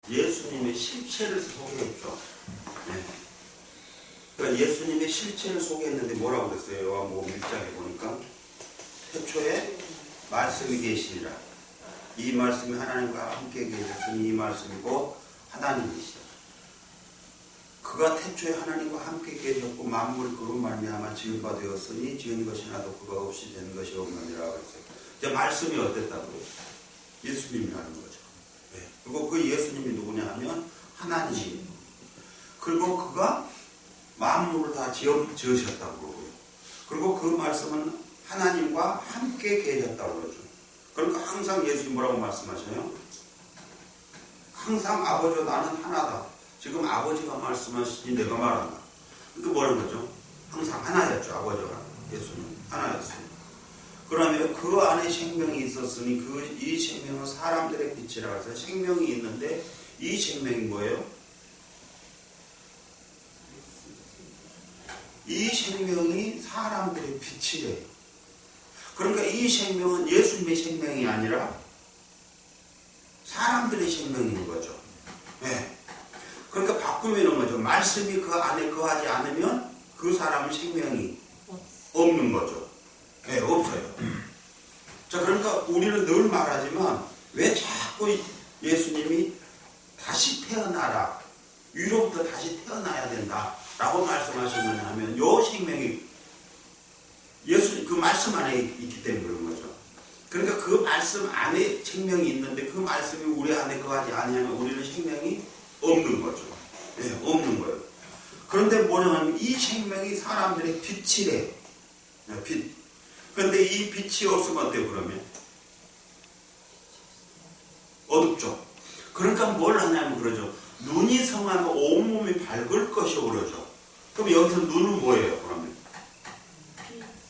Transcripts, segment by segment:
예수님의 실체를 소개했죠. 네. 그러니까 예수님의 실체를 소개했는데 뭐라고 그랬어요? 요한복음 1장에 보니까 태초에 말씀이 계시니라. 이 말씀이 하나님과 함께 계셨으니 이 말씀이 곧 하나님이시다. 그가 태초에 하나님과 함께 계셨고 만물이 그로 말미암아 지은 바 되었으니 지은 것이 하나도 그가 없이 된 것이 없느니라 그랬어요. 이제 말씀이 어땠다고요? 예수님이라는 거죠. 네. 그리고 그 예수님이 누구냐 하면 하나님이에요. 그리고 그가 만물을 다 지으셨다고 그러고요. 그리고 그 말씀은 하나님과 함께 계셨다고 그러죠. 그러니까 항상 예수님 뭐라고 말씀하셔요? 항상 아버지와 나는 하나다. 지금 아버지가 말씀하시니 내가 말한다. 이게 뭐라는 거죠? 항상 하나였죠. 아버지와 예수님 하나였어요. 그러면 그 안에 생명이 있었으니 이 생명은 사람들의 빛이라 해서 생명이 있는데 이 생명이 뭐예요? 이 생명이 사람들의 빛이래요. 그러니까 이 생명은 예수님의 생명이 아니라 사람들의 생명인 거죠. 네. 그러니까 바꾸면 거죠. 말씀이 그 안에 거하지 않으면 그 사람은 생명이 없는 거죠. 네, 없어요. 자, 그러니까 우리는 늘 말하지만 왜 자꾸 예수님이 다시 태어나라, 위로부터 다시 태어나야 된다 라고 말씀하셨느냐 하면 요 생명이 예수 그 말씀 안에 있기 때문에 그런 거죠. 그러니까 그 말씀 안에 생명이 있는데 그 말씀이 우리 안에 거하지 아니하면 우리는 생명이 없는 거죠. 네, 없는 거예요. 그런데 뭐냐면 이 생명이 사람들의 빛이래. 네, 빛. 그런데 이 빛이 없으면 어때요 그러면? 어둡죠. 그러니까 뭘 하냐면 그러죠. 눈이 성하면 온몸이 밝을 것이고 그러죠. 그럼 여기서 눈은 뭐예요 그러면?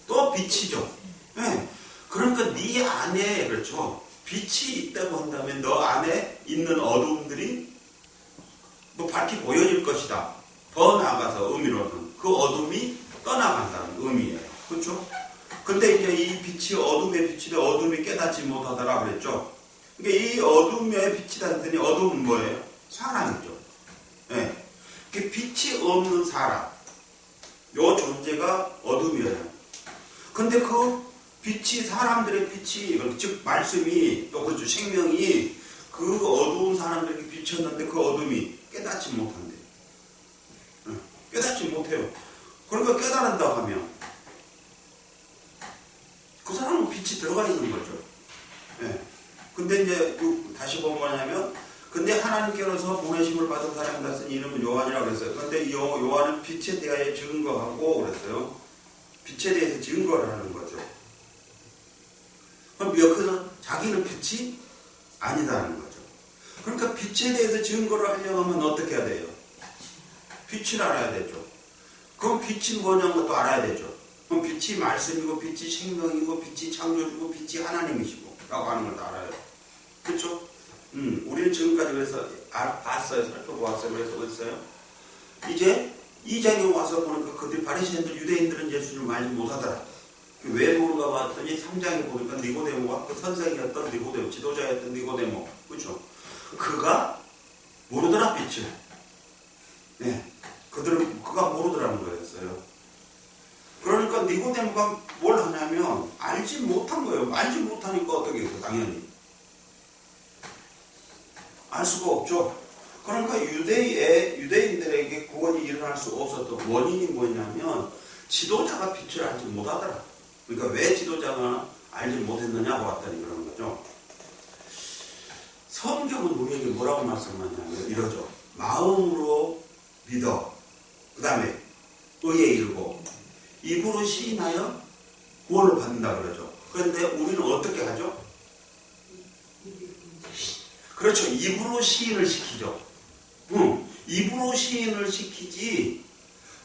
또 빛이죠. 네. 그러니까 네 안에 그렇죠. 빛이 있다고 한다면 너 안에 있는 어두움들이 뭐 밝게 보여질 것이다. 더 나아가서 의미로는 그 어둠이 떠나간다는 의미예요. 그렇죠? 근데 이제 이 빛이 어둠의 빛인데 어둠이 깨닫지 못하더라 그랬죠. 그러니까 이 어둠의 빛이다 했더니 어둠은 뭐예요? 사람이죠. 네. 빛이 없는 사람. 요 존재가 어둠이에요. 근데 그 빛이 사람들의 빛이 즉 말씀이 또 그렇죠. 생명이 그 어두운 사람들에게 비쳤는데 그 어둠이 깨닫지 못한대. 깨닫지 못해요. 그러니까 깨달은다고 하면 그 사람은 빛이 들어가 있는 거죠. 네. 근데 이제 다시 보면 뭐냐면 근데 하나님께로서 보내심을 받은 사람이라 쓴 이름은 요한이라고 그랬어요. 근데 요한은 빛에 대하여 증거하고 그랬어요. 빛에 대해서 증거를 하는 거죠. 그럼 여기서 자기는 빛이 아니다는 거죠. 그러니까 빛에 대해서 증거를 하려고 하면 어떻게 해야 돼요? 빛을 알아야 되죠. 그럼 빛이 뭐냐는 것도 알아야 되죠. 그럼 빛이 말씀이고 빛이 생명이고 빛이 창조주고 빛이 하나님이시고 라고 하는 걸 알아요. 그렇죠? 우리는 지금까지 그래서 봤어요. 살펴보았어요. 그래서 어딨어요? 이제 2장에 와서 보니까 그들 바리새인들 유대인들은 예수님을 알지 못하더라. 왜 모르가 봤더니 3장에 보니까 니고데모가 그 선생이었던 니고데모, 지도자였던 니고데모, 그렇죠? 그가 모르더라 빛을. 네, 그가 모르더라는 거였어요. 그러니까 니고데모가 뭘 하냐면 알지 못한 거예요. 알지 못하니까 어떻게 해요? 당연히 알 수가 없죠. 그러니까 유대인들에게 구원이 일어날 수 없었던 원인이 뭐냐면 지도자가 빛을 알지 못하더라. 그러니까 왜 지도자가 알지 못했느냐 보았더니 그런 거죠. 성경은 우리에게 뭐라고 말씀하냐면 이러죠. 마음으로 믿어. 그 다음에 의에 이르고 입으로 시인하여 구원을 받는다 그러죠. 그런데 우리는 어떻게 하죠? 그렇죠. 입으로 시인을 시키죠. 입으로 시인을 시키지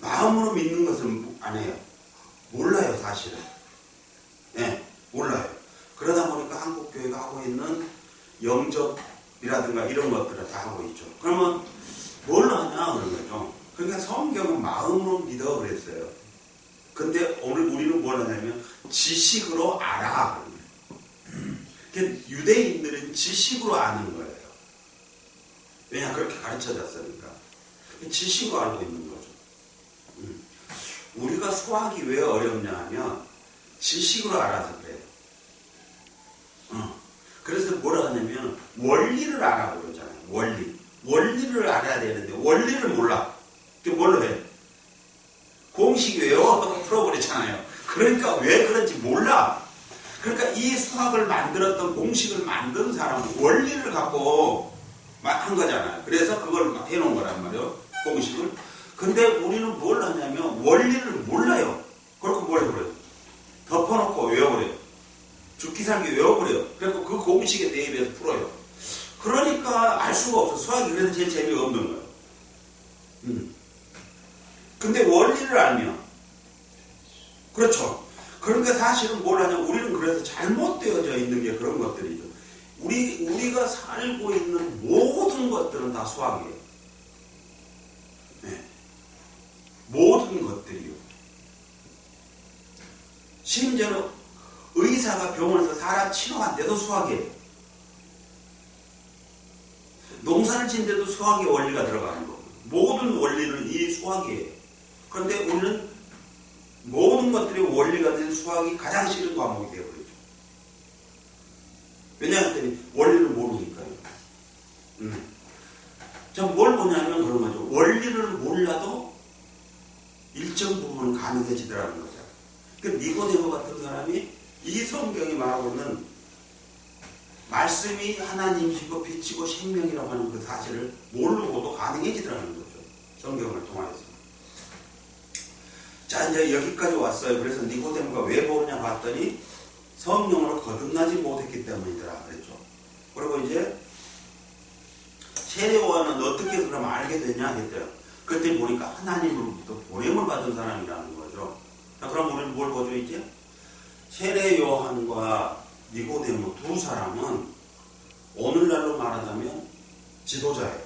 마음으로 믿는 것은 안 해요. 몰라요, 사실은. 네, 몰라요. 그러다 보니까 한국교회가 하고 있는 영접이라든가 이런 것들을 다 하고 있죠. 그러면 뭘 하냐 그런 거죠. 그러니까 성경은 마음으로 믿어 그랬어요. 근데 오늘 우리는 뭘 하냐면 지식으로 알아. 유대인들은 지식으로 아는 거예요. 왜냐 그렇게 가르쳐졌으니까. 지식으로 알고 있는 거죠. 우리가 수학이 왜 어렵냐 하면 지식으로 알아서 그래요. 그래서 뭐라 하냐면 원리를 알아 그러잖아요. 원리를 알아야 되는데 원리를 몰라. 그게 뭘로 해? 공식 외워 풀어버리잖아요. 그러니까 왜 그런지 몰라. 그러니까 이 수학을 만들었던 공식을 만든 사람은 원리를 갖고 한 거잖아요. 그래서 그걸 막 해놓은 거란 말이에요. 공식을. 근데 우리는 뭘 하냐면 원리를 몰라요. 그렇고 뭘 해버려요? 덮어놓고 외워버려요. 죽기 살기 외워버려요. 그래서 그 공식에 대입해서 풀어요. 그러니까 알 수가 없어. 수학이 그래서 제일 재미가 없는 거예요. 근데 원리를 알면 그렇죠. 그러니까 사실은 뭘 하냐면 우리는 그래서 잘못되어져 있는 게 그런 것들이죠. 우리가 살고 있는 모든 것들은 다 수학이에요. 네. 모든 것들이요. 심지어는 의사가 병원에서 사람 치료한데도 수학이에요. 농사를 짓는데도 수학의 원리가 들어가는 거고 모든 원리는 이 수학이에요. 그런데 우리는 모든 것들이 원리가 된 수학이 가장 싫은 과목이 되어버리죠. 왜냐하면 원리를 모르니까요. 전 뭘 보냐면 그런 거죠. 원리를 몰라도 일정 부분은 가능해지더라는 거죠. 그 니고데모 같은 사람이 이 성경이 말하고 있는 말씀이 하나님이시고 빛이고 생명이라고 하는 그 사실을 모르고도 가능해지더라는 거죠. 성경을 통해서. 자, 이제 여기까지 왔어요. 그래서 니고데모가 왜 모르냐 봤더니 성령으로 거듭나지 못했기 때문이더라 그랬죠. 그리고 이제 세례 요한은 어떻게 해서 그럼 알게 되냐 했대요. 그때 보니까 하나님으로부터 보냄을 받은 사람이라는 거죠. 자, 그럼 우리는 뭘 보죠 이제? 세례 요한과 니고데모 두 사람은 오늘날로 말하자면 지도자예요.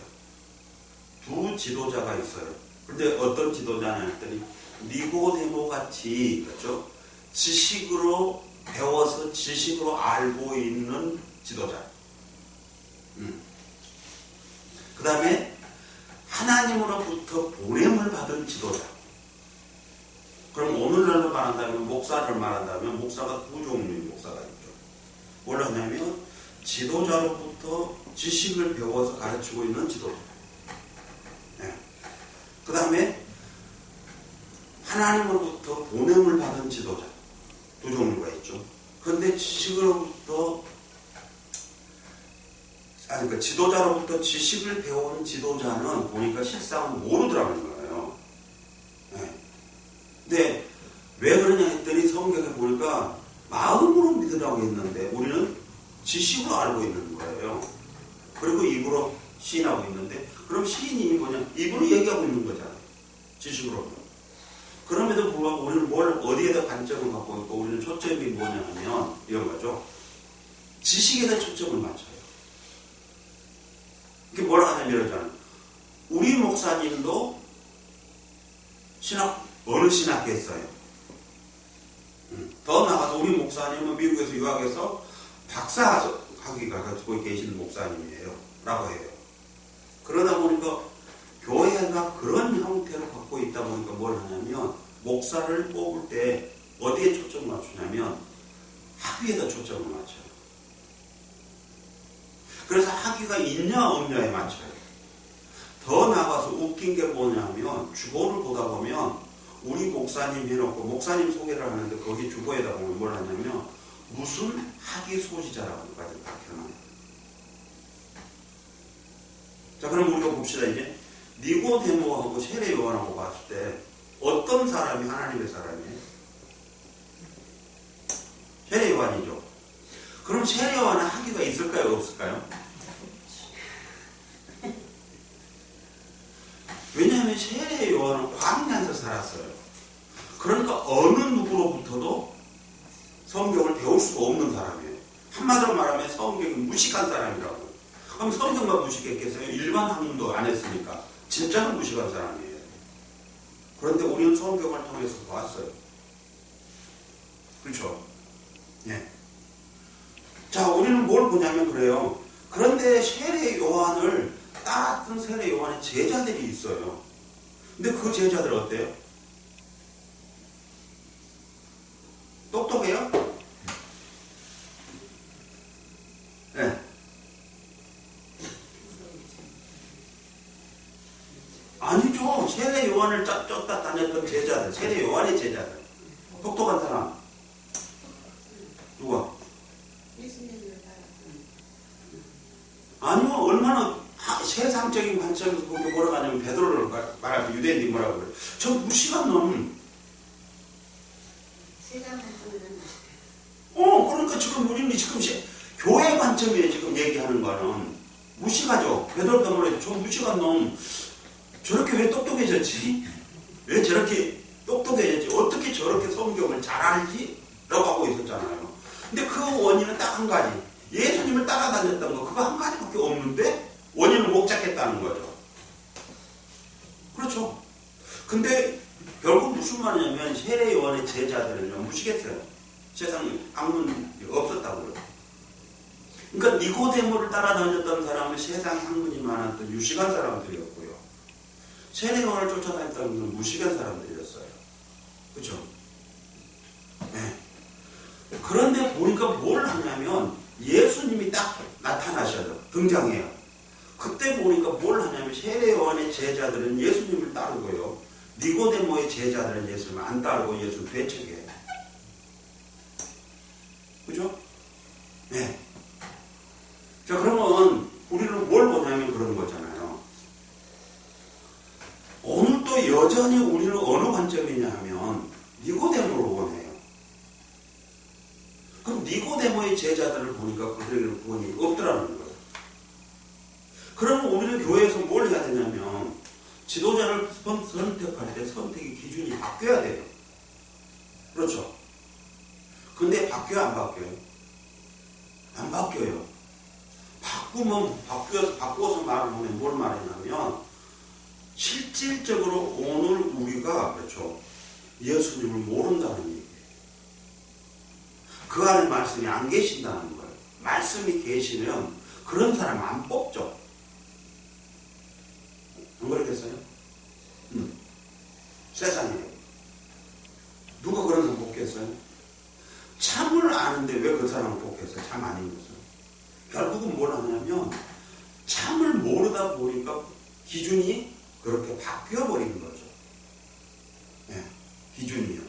두 지도자가 있어요. 근데 어떤 지도자냐 했더니 니고데모 같이 그렇죠? 지식으로 배워서 지식으로 알고 있는 지도자. 그 다음에 하나님으로부터 보냄을 받은 지도자. 그럼 오늘날로 말한다면 목사를 말한다면 목사가 두 종류의 목사가 있죠. 뭘 하냐면 지도자로부터 지식을 배워서 가르치고 있는 지도자. 네. 그 다음에 하나님으로부터 보냄을 받은 지도자. 두 종류가 있죠. 그런데 지식으로부터 그러니까 지도자로부터 지식을 배운 지도자는 보니까 실상은 모르더라는 거예요. 네. 근데 왜 그러냐 했더니 성경에 보니까 마음으로 믿으라고 했는데 우리는 지식으로 알고 있는 거예요. 그리고 입으로 시인하고 있는데 그럼 시인이 뭐냐? 입으로 얘기하고 있는 거잖아요. 지식으로. 그럼에도 불구하고 우리는 뭘 어디에다 관점을 갖고 있고 우리는 초점이 뭐냐면 이런 거죠. 지식에다 초점을 맞춰요. 이게 뭐라 하냐면 이러잖아요. 우리 목사님도 어느 신학회 했어요. 더 나아가서 우리 목사님은 미국에서 유학해서 박사 학위가 가지고 계시는 목사님이에요. 라고 해요. 그러다 보니까 교회가 그런 형태를 갖고 있다 보니까 뭘 하냐면 목사를 뽑을 때 어디에 초점을 맞추냐면 학위에다 초점을 맞춰요. 그래서 학위가 있냐 없냐에 맞춰요. 더 나아가서 웃긴 게 뭐냐면 주보를 보다 보면 우리 목사님 해놓고 목사님 소개를 하는데 거기 주보에다 보면 뭘 하냐면 무슨 학위 소지자라고까지 딱 해놔요. 자, 그럼 우리가 봅시다. 이제 니고데모하고 세례 요한하고 봤을 때 어떤 사람이 하나님의 사람이에요? 세례 요한이죠. 그럼 세례 요한은 학위가 있을까요? 없을까요? 왜냐하면 세례 요한은 광야에서 살았어요. 그러니까 어느 누구로부터도 성경을 배울 수가 없는 사람이에요. 한마디로 말하면 성경이 무식한 사람이라고. 그럼 성경만 무식했겠어요? 일반 학문도 안 했으니까. 진짜는 무식한 사람이에요. 그런데 우리는 성경을 통해서 봤어요. 그렇죠? 예. 자, 우리는 뭘 보냐면 그래요. 그런데 세례 요한을 따랐던 세례 요한의 제자들이 있어요. 근데 그 제자들 어때요? 똑똑해요? 네. 아니죠. 세례 요한을 쫓다 다녔던 제자들, 세례 요한의 제자들. 똑똑한 사람. 누가? 아니요. 얼마나 세상적인 관점에서 그렇게 몰아가냐면 베드로를 말할 때 유대인들이 뭐라고 그래요? 저 무시간 놈. 그러니까 지금 우리는 지금 교회 관점에 지금 얘기하는 거는 무시가죠. 베드로가 뭐래요? 저 무시간 놈. 저렇게 왜 똑똑해졌지? 왜 저렇게 똑똑해졌지? 어떻게 저렇게 성경을 잘 알지? 라고 하고 있었잖아요. 근데 그 원인은 딱 한 가지. 예수님을 따라다녔던 거 그거 한 가지밖에 없는데 원인을 못 찾겠다는 거죠. 그렇죠. 근데 결국 무슨 말이냐면 세례 요한의 제자들은요 무시겠어요. 세상에 학문이 없었다고요. 그러니까 니고데모를 따라다녔던 사람은 세상 학문이 많았던 유식한 사람들이었고요. 세례 요한을 쫓아다녔던 분은 무식한 사람들이었어요. 그렇죠? 네. 그런데 보니까 뭘 하냐면 예수님이 딱 나타나셔요. 등장해요. 그때 보니까 뭘 하냐면 세례 요한의 제자들은 예수님을 따르고요. 니고데모의 제자들은 예수님을 안 따르고 예수를 배척해요. 그죠? 네. 자, 그러면 우리는 뭘 보냐면 그런 거잖아요. 오늘도 여전히 우리는 어느 관점이냐 하면 니고데모를 원해요. 그럼 니고데모의 제자들을 보니까 그들에게는 구원이 없더라는 거예요. 그러면 우리는 교회에서 뭘 해야 되냐면 지도자를 선택할 때 선택의 기준이 바뀌어야 돼요. 그렇죠? 근데 바뀌어요, 안 바뀌어요? 안 바뀌어요. 바꾸어서 말을 하면 뭘 말하냐면 실질적으로 오늘 우리가 그렇죠 예수님을 모른다는 얘기예요. 그 안에 말씀이 안 계신다는 거예요. 말씀이 계시면 그런 사람 안 뽑죠. 안 그렇겠어요? 세상에 누가 그런 사람 뽑겠어요? 참을 아는데 왜 그 사람을 뽑겠어요? 참 아닌 것을. 결국은 뭘 하냐면 참을 모르다 보니까 기준이 그렇게 바뀌어버리는 거죠. 네, 기준이요.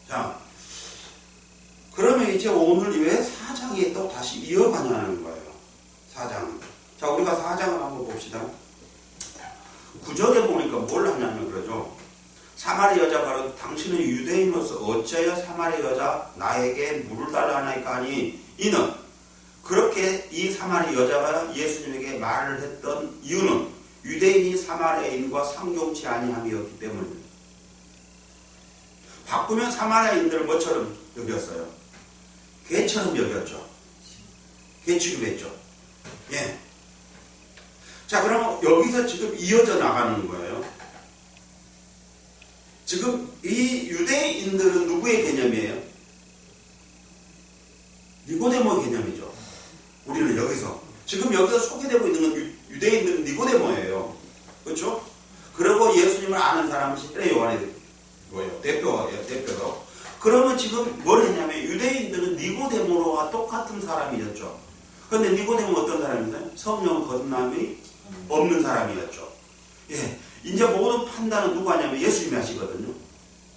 자, 그러면 이제 오늘 왜 4장에 또 다시 이어가냐는 거예요. 4장. 자, 우리가 4장을 한번 봅시다. 9절에 보니까 뭘 하냐면 그러죠. 사마리 여자가 바로 당신은 유대인으로서 어찌하여 사마리 여자 나에게 물을 달라 하나이까 하니 이는 그렇게 이 사마리 여자가 예수님에게 말을 했던 이유는 유대인이 사마리아인과 상종치 아니함이었기 때문입니다. 바꾸면 사마리아인들을 뭐처럼 여겼어요? 개처럼 여겼죠. 개 취급했죠. 예. 자, 그러면 여기서 지금 이어져 나가는 거예요. 지금 이 유대인들은 누구의 개념이에요? 니고데모 개념이죠. 우리는 여기서 지금 여기서 소개되고 있는 건 유대인들은 니고데모예요. 그렇죠? 그리고 예수님을 아는 사람은 세례 요한이 뭐예요? 대표로. 그러면 지금 뭘 했냐면 유대인들은 니고데모와 똑같은 사람이었죠. 그런데 니고데모는 어떤 사람이었어요? 성령 거듭남이 없는 사람이었죠. 예. 이제 모든 판단은 누가 하냐면 예수님이 하시거든요.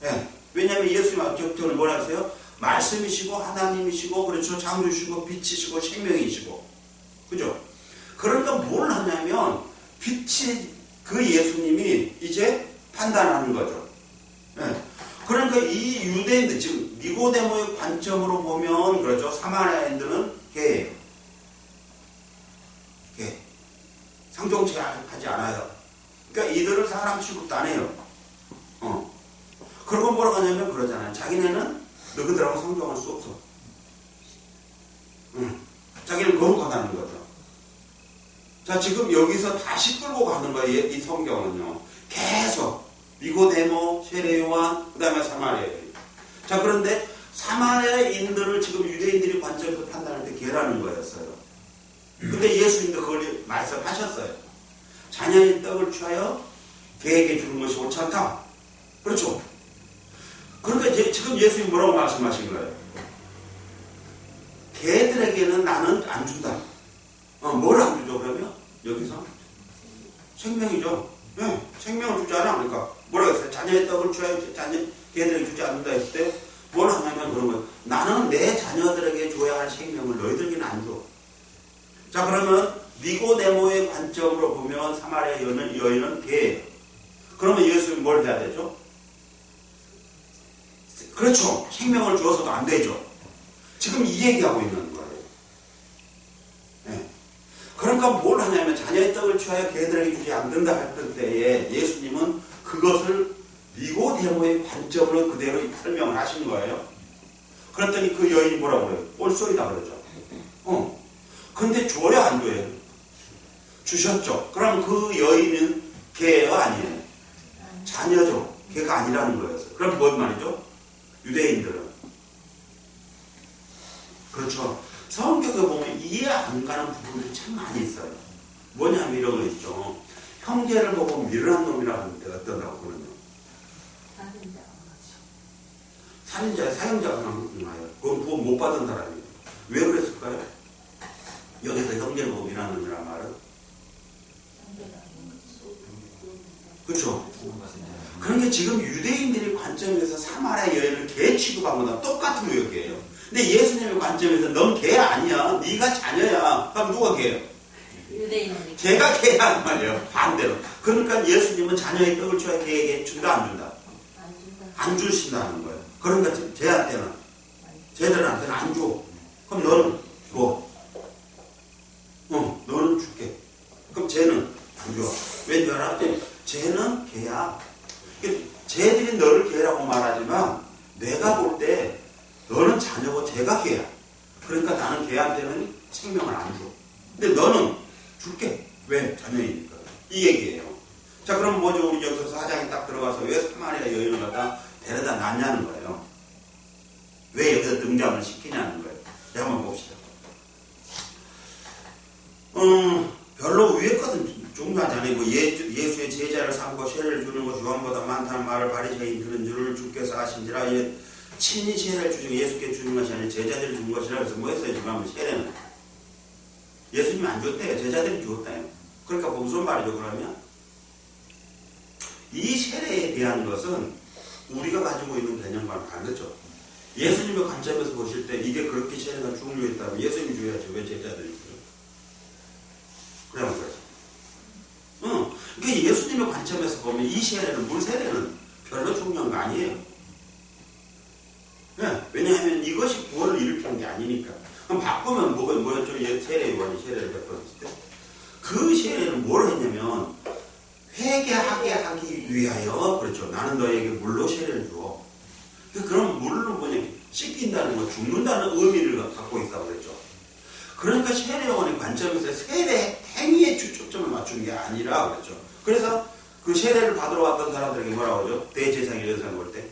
예. 왜냐하면 예수님의 격전을 뭐라 하세요? 말씀이시고 하나님이시고 그렇죠. 창조시고 빛이시고 생명이시고 그죠? 그러니까 뭘 하냐면 빛이 그 예수님이 이제 판단하는 거죠. 예. 그러니까 이 유대인들 지금 니고데모의 관점으로 보면 그렇죠. 사마리아인들은 개예요. 개. 상종치 하지 않아요. 그러니까 이들을 사람 취급도 안 해요. 그리고 뭐라고 하냐면 그러잖아요. 자기네는 너희들하고 상종할 수 없어. 자기는 거룩하다는 거죠. 자, 지금 여기서 다시 끌고 가는 거예요. 이 성경은요. 계속 니고데모, 세례 요한, 그 다음에 사마리아인. 자, 그런데 사마리아인들을 지금 유대인들이 관점에서 판단할 때 개라는 거였어요. 근데 예수님도 그걸 말씀하셨어요. 자녀의 떡을 취하여 개에게 주는 것이 옳지 않다. 그렇죠? 그러니까 지금 예수님이 뭐라고 말씀하신 거예요? 개들에게는 나는 안 준다. 뭘 안 주죠, 그러면? 여기서? 생명이죠. 네, 생명을 주지 않아. 그러니까 뭐라고 했어요? 자녀의 떡을 취하여 개들에게 주지 않는다 했을 때 뭘 하냐면 그런 거예요. 나는 내 자녀들에게 줘야 할 생명을 너희들에게는 안 줘. 자, 그러면 니고데모의 관점으로 보면 사마리아 여인은 개예요. 그러면 예수님은 뭘 해야 되죠? 그렇죠. 생명을 주어서도 안 되죠. 지금 이 얘기하고 있는 거예요. 네. 그러니까 뭘 하냐면 자녀의 떡을 취하여 개들에게 주지 않는다 했던 때에 예수님은 그것을 니고데모의 관점으로 그대로 설명을 하신 거예요. 그랬더니 그 여인이 뭐라고 그래요? 꼴소리다 그러죠. 근데 줘야 안 줘요? 주셨죠. 그럼 그 여인은 개예요? 아니에요? 자녀죠. 개가 아니라는 거였어요. 그럼 뭔 말이죠? 유대인들은. 그렇죠. 성경에 보면 이해 안 가는 부분들이 참 많이 있어요. 뭐냐면 이런 거 있죠. 형제를 보고 미련한 놈이라고 하는데 어떤다고 그러냐. 살인자, 사형자가 나와요. 그건 못 받은 사람이에요. 왜 그랬을까요? 여기서 형제를 보고 미련한 놈이란 말은? 그렇죠. 그러니까 지금 유대인들의 관점에서 사마리아 여인을 개 취급한 거나 똑같은 의역이에요. 근데 예수님의 관점에서 넌 개 아니야. 네가 자녀야. 그럼 누가 개예요? 유대인이. 개가 개야 말이에요. 반대로. 그러니까 예수님은 자녀의 떡을 취하여 개에게 준다 안 준다? 안 주신다는 거예요. 그러니까 쟤들한테는 안 줘. 그럼 너는 줘. 너는 줄게. 그럼 쟤는 안 줘. 왠지 알아? 쟤는 개야. 쟤들이 너를 개라고 말하지만 내가 볼 때 너는 자녀고 쟤가 개야. 그러니까 나는 걔한테는 생명을 안 줘. 근데 너는 줄게. 왜? 자녀이니까. 이 얘기예요. 자, 그럼 뭐죠? 우리 여기서 사장이 딱 들어가서 왜 사마리아 여인을 갖다 데려다 놨냐는 거예요. 왜 여기서 등장을 시키냐는 거예요. 자, 한번 봅시다. 별로 위에 것은 중요하지 않아요. 예수의 제자를 삼고 세례를 주는 것이 요한보다 많다는 말을 바리새인 들은 줄을 주께서 아신지라. 친히 세례를 주시고 예수께 주는 것이 아니라 제자들이 주는 것이라. 그래서 뭐 했어요? 지금 하면 세례는 예수님이 안 줬대요. 제자들이 주었다요. 그러니까 무슨 말이죠? 그러면 이 세례에 대한 것은 우리가 가지고 있는 개념과는 다르죠. 예수님의 관점에서 보실 때 이게 그렇게 세례가 중요했다면 예수님이 줘야죠. 왜 제자들이 줘요? 그러면 그렇죠. 그러니까 예수님의 관점에서 보면 이 세례는, 물 세례는 별로 중요한 거 아니에요. 네, 왜냐하면 이것이 구원을 일으키는 게 아니니까. 그럼 바꾸면 뭐였죠? 세례 요한이 세례를 베풀었을 때. 그 세례는 뭘 했냐면 회개하게 하기 위하여, 그렇죠. 나는 너에게 물로 세례를 줘. 그럼 물로 뭐냐, 씻긴다는 거, 죽는다는 의미를 갖고 있다고 그랬죠. 그러니까 세례요한의 관점에서 세례 행위에 초점을 맞추는 게 아니라 그랬죠. 그래서 그 세례를 받으러 왔던 사람들에게 뭐라고 그러죠? 대제사장 연상 볼 때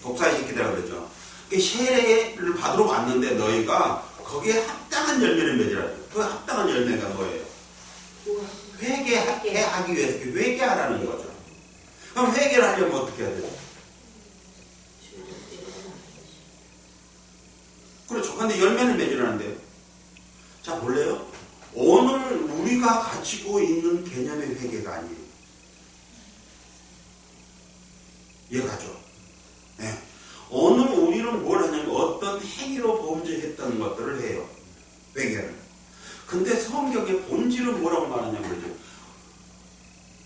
독사시키더라고 그랬죠. 세례를 받으러 왔는데 너희가 거기에 합당한 열매를 맺으라. 그 합당한 열매가 뭐예요? 회개하기 위해서 회개하라는 거죠. 그럼 회개를 하려면 어떻게 해야 돼요? 그렇죠. 근데 열매를 맺으라는데요. 자, 볼래요? 오늘 우리가 가지고 있는 개념의 회개가 아니에요. 이해가죠? 네. 오늘 우리는 뭘 하냐면 어떤 행위로 범죄했던 것들을 해요. 회개를. 근데 성경의 본질은 뭐라고 말하냐면 그러죠.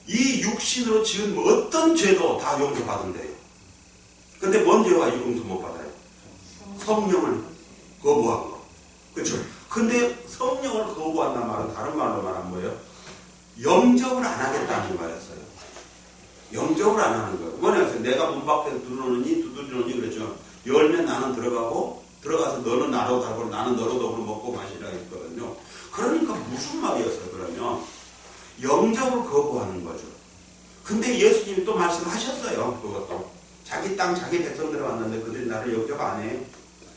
이 육신으로 지은 어떤 죄도 다 용서받은대요. 근데 뭔 죄가 용서 못 받아요? 성령을 거부한 거. 그렇죠? 근데 성령을 거부한다는 말은 다른 말로 말하면 뭐예요? 영접을 안 하겠다는 거였어요. 영접을 안 하는 거예요. 뭐냐면 내가 문 밖에 두드리느니 그랬죠. 열면 나는 들어가서 너는 나로 달고 나는 너로 더불어 먹고 마시라 했거든요. 그러니까 무슨 말이었어요? 그러면 영접을 거부하는 거죠. 근데 예수님이 또 말씀하셨어요. 그것도 자기 땅 자기 백성들 왔는데 그들이 나를 영접 안 해.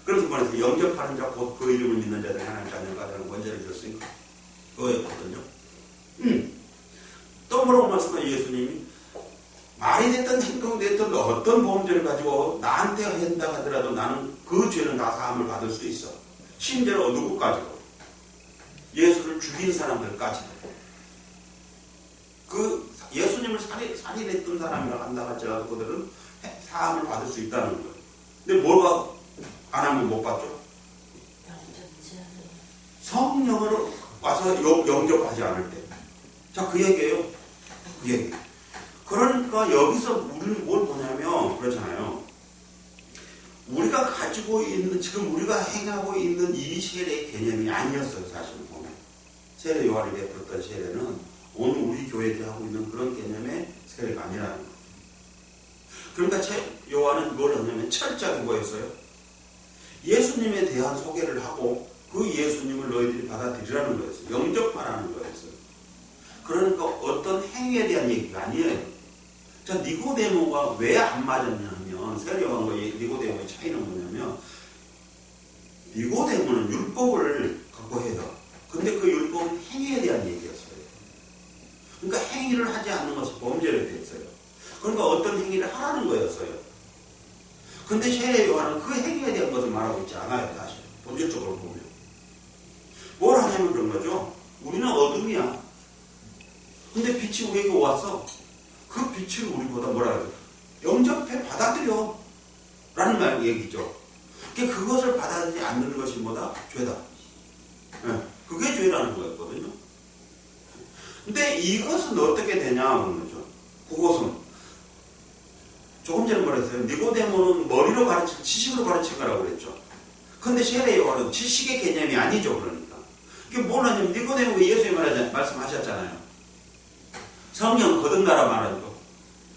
그래서 말해서 영접하는 자 곧 그 이름을 믿는 자들이 하나님 자녀가 되는 권세를 줬으니까 그거였거든요. 뭐라고 말씀하세요? 예수님이 말이 됐든 행동이 됐든 어떤 범죄를 가지고 나한테 한다 하더라도 나는 그 죄는 다 사함을 받을 수 있어. 심지어 누구까지도 예수를 죽인 사람들까지도 그 예수님을 살인했던 사람이라 한다 할지라도 그들은 사함을 받을 수 있다는 거예요. 근데 뭐가 안 하면 못 받죠? 성령으로 와서 영접하지 않을 때. 자, 그 얘기예요. 그 얘기. 그러니까 여기서 우리는 뭘 보냐면 그렇잖아요. 우리가 가지고 있는 지금 우리가 행하고 있는 이 세례의 개념이 아니었어요. 사실 보면 세례 요한이 베풀었던 세례는 오늘 우리 교회들이 하고 있는 그런 개념의 세례가 아니라는 거예요. 그러니까 요한은 뭘 하냐면 철저하게 뭐였어요? 예수님에 대한 소개를 하고 그 예수님을 너희들이 받아들이라는 거였어요. 영접하라는 거였어요. 그러니까 어떤 행위에 대한 얘기가 아니에요. 자, 니고데모가 왜 안 맞았냐면 세례요한과 니고데모의 차이는 뭐냐면 니고데모는 율법을 갖고 해요. 근데 그 율법은 행위에 대한 얘기였어요. 그러니까 행위를 하지 않는 것이 범죄를 됐어요. 그러니까 어떤 행위를 하라는 거였어요. 근데 세례요한은 그 행위에 대한 것을 말하고 있지 않아요. 사실 본질적으로 보면 뭘 하냐면 그런 거죠. 우리는 어둠이야. 근데 빛이 우리에게 왔어. 그 빛을 우리보다 뭐라 해야 돼? 영접해 받아들여 라는 말 얘기죠. 그것을 받아들이지 않는 것이 뭐다? 죄다. 네, 그게 죄라는 거였거든요. 근데 이것은 어떻게 되냐 그런 거죠. 그것은 조금 전에 말했어요. 니고데모는 머리로 가르치고 지식으로 가르친 거라고 그랬죠. 근데 세례 요한은 지식의 개념이 아니죠. 그러니까 이게 뭐냐면 니고데모가 예수님 말씀하셨잖아요. 성령 거듭나라 말하죠.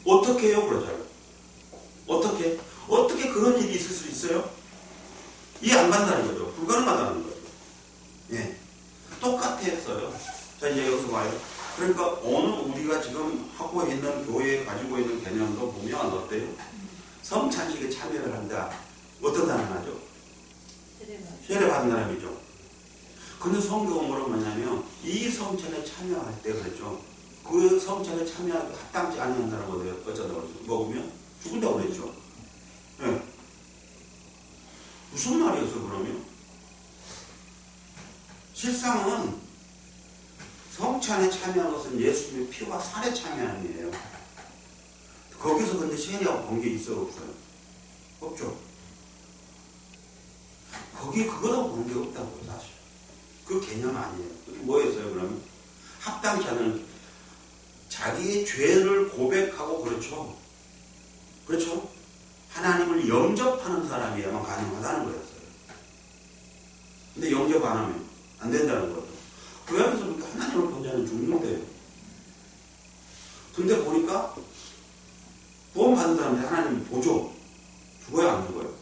어떻게 해요? 그러잖아요. 어떻게 그런 일이 있을 수 있어요? 이해 안 간다는 거죠. 불가능하다는 거죠. 예. 똑같았어요. 자, 이제 여기서 봐요. 그러니까 오늘 우리가 지금 하고 있는 교회에 가지고 있는 개념도 보면 어때요? 성찬식에 참여를 한다. 어떤 사람 하죠? 세례 받은 사람이죠. 근데 성경은 뭐라고 하냐면 이 성찬에 참여할 때 그랬죠. 그 성찬에 참여하기 합당치 아니한다는 거예요. 어쩌다고 그랬죠. 먹으면 죽은다고 그랬죠. 네. 무슨 말이었어 그러면? 실상은 성찬에 참여한 것은 예수님의 피와 살에 참여한 일이에요. 거기서 근데 세례하고 관계 있어요 없어요? 없죠. 거기 그거하고 관계 없다고요 사실. 그 개념 아니에요. 그게 뭐였어요 그러면? 합당치 않은 자기의 죄를 고백하고 그렇죠. 그렇죠? 하나님을 영접하는 사람이야만 가능하다는 거였어요. 근데 영접 안 하면 안 된다는 거죠. 그 안에서 보니까 하나님을 본 자는 죽는데요. 근데 보니까 구원 받은 사람들 하나님을 보죠. 죽어요 안 죽어요?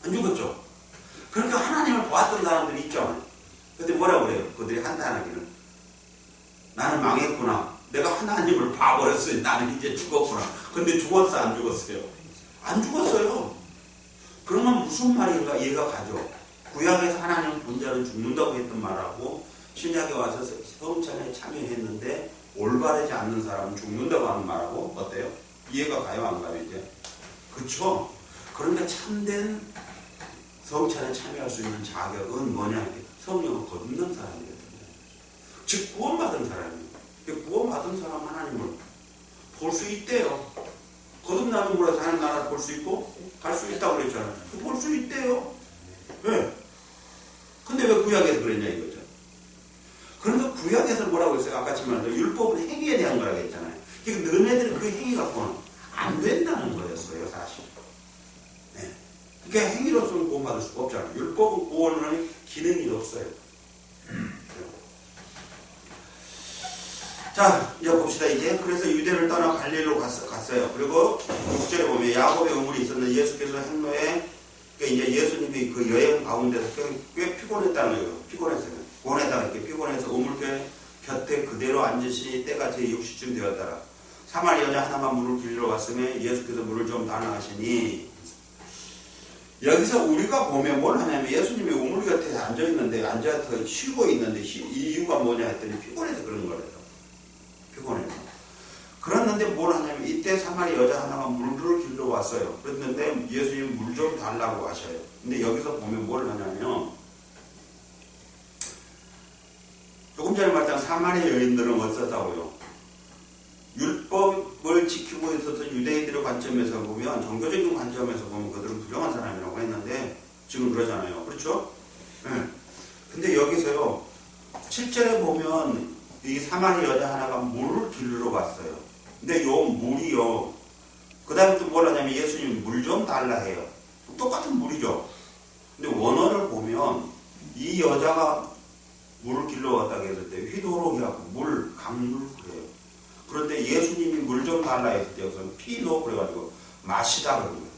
안 죽었죠. 그러니까 하나님을 보았던 사람들이 있죠. 근데 뭐라고 그래요? 그들이 한탄하기는 나는 망했구나. 내가 하나님을 봐버렸어요. 나는 이제 죽었구나. 근데 죽었어 안 죽었어요? 안 죽었어요. 그러면 무슨 말인가 이해가 가죠. 구약에서 하나님 본 자는 죽는다고 했던 말하고 신약에 와서 성찬에 참여했는데 올바르지 않는 사람은 죽는다고 하는 말하고 어때요? 이해가 가요 안 가요 이제? 그쵸? 그런데 참된 성찬에 참여할 수 있는 자격은 뭐냐? 성령을 거듭난 사람이거든요. 즉 구원받은 사람이에요. 구원받은 사람 하나님을 볼 수 있대요. 거듭나는 거라서 하나님 나라를 볼 수 있고 갈 수 있다고 그랬잖아요. 볼 수 있대요. 왜? 근데 왜 구약에서 그랬냐 이거죠. 그런데 구약에서 뭐라고 했어요? 아까 지금 율법은 행위에 대한 거라고 했잖아요. 그러니까 너네들은 그 행위 갖고는 안 된다는 거였어요 사실. 네. 그러니까 행위로서는 구원받을 수가 없잖아요. 율법은 구원하는 기능이 없어요. 자, 이제 봅시다, 이제. 그래서 유대를 떠나 갈릴리로 갔어요. 그리고 6절에 보면 야곱의 우물이 있었는데 예수께서 행로에, 그러니까 이제 예수님이 그 여행 가운데서 꽤 피곤했다는 거예요. 피곤했어요. 고원에다가 이렇게 피곤해서 우물개 곁에 그대로 앉으시니 때가 제6시쯤 되었더라. 사마리 여자 하나만 물을 길러 왔으며 예수께서 물을 좀 다 나가시니 여기서 우리가 보면 뭘 하냐면 예수님이 우물 곁에 앉아있는데 앉아서 쉬고 있는데 이유가 뭐냐 했더니 피곤해서 그런 거래요. 피곤해서. 그랬는데 뭘 하냐면 이때 사마리 여자 하나가 물을 길러 왔어요. 그랬는데 예수님이 물 좀 달라고 하셔요. 근데 여기서 보면 뭘 하냐면 조금 전에 말했던 사마리 여인들은 어쩌다고요? 율법을 지키고 있어서 유대인들의 관점에서 보면, 종교적인 관점에서 보면 그들은 부정한 사람이라고 했는데 지금 그러잖아요. 그렇죠? 네. 근데 여기서요 7절에 보면 이 사마리 여자 하나가 물을 길러 갔어요. 근데 요 물이요, 그 다음에 또 뭘 하냐면 예수님이 물 좀 달라 해요. 똑같은 물이죠. 근데 원어를 보면 이 여자가 물을 길러 왔다고 했을 때 휘도록이라고 물, 강물 그래요. 그런데 예수님이 물 좀 달라 했을 때 여기서는 피노 그래가지고 마시다 그런 거예요.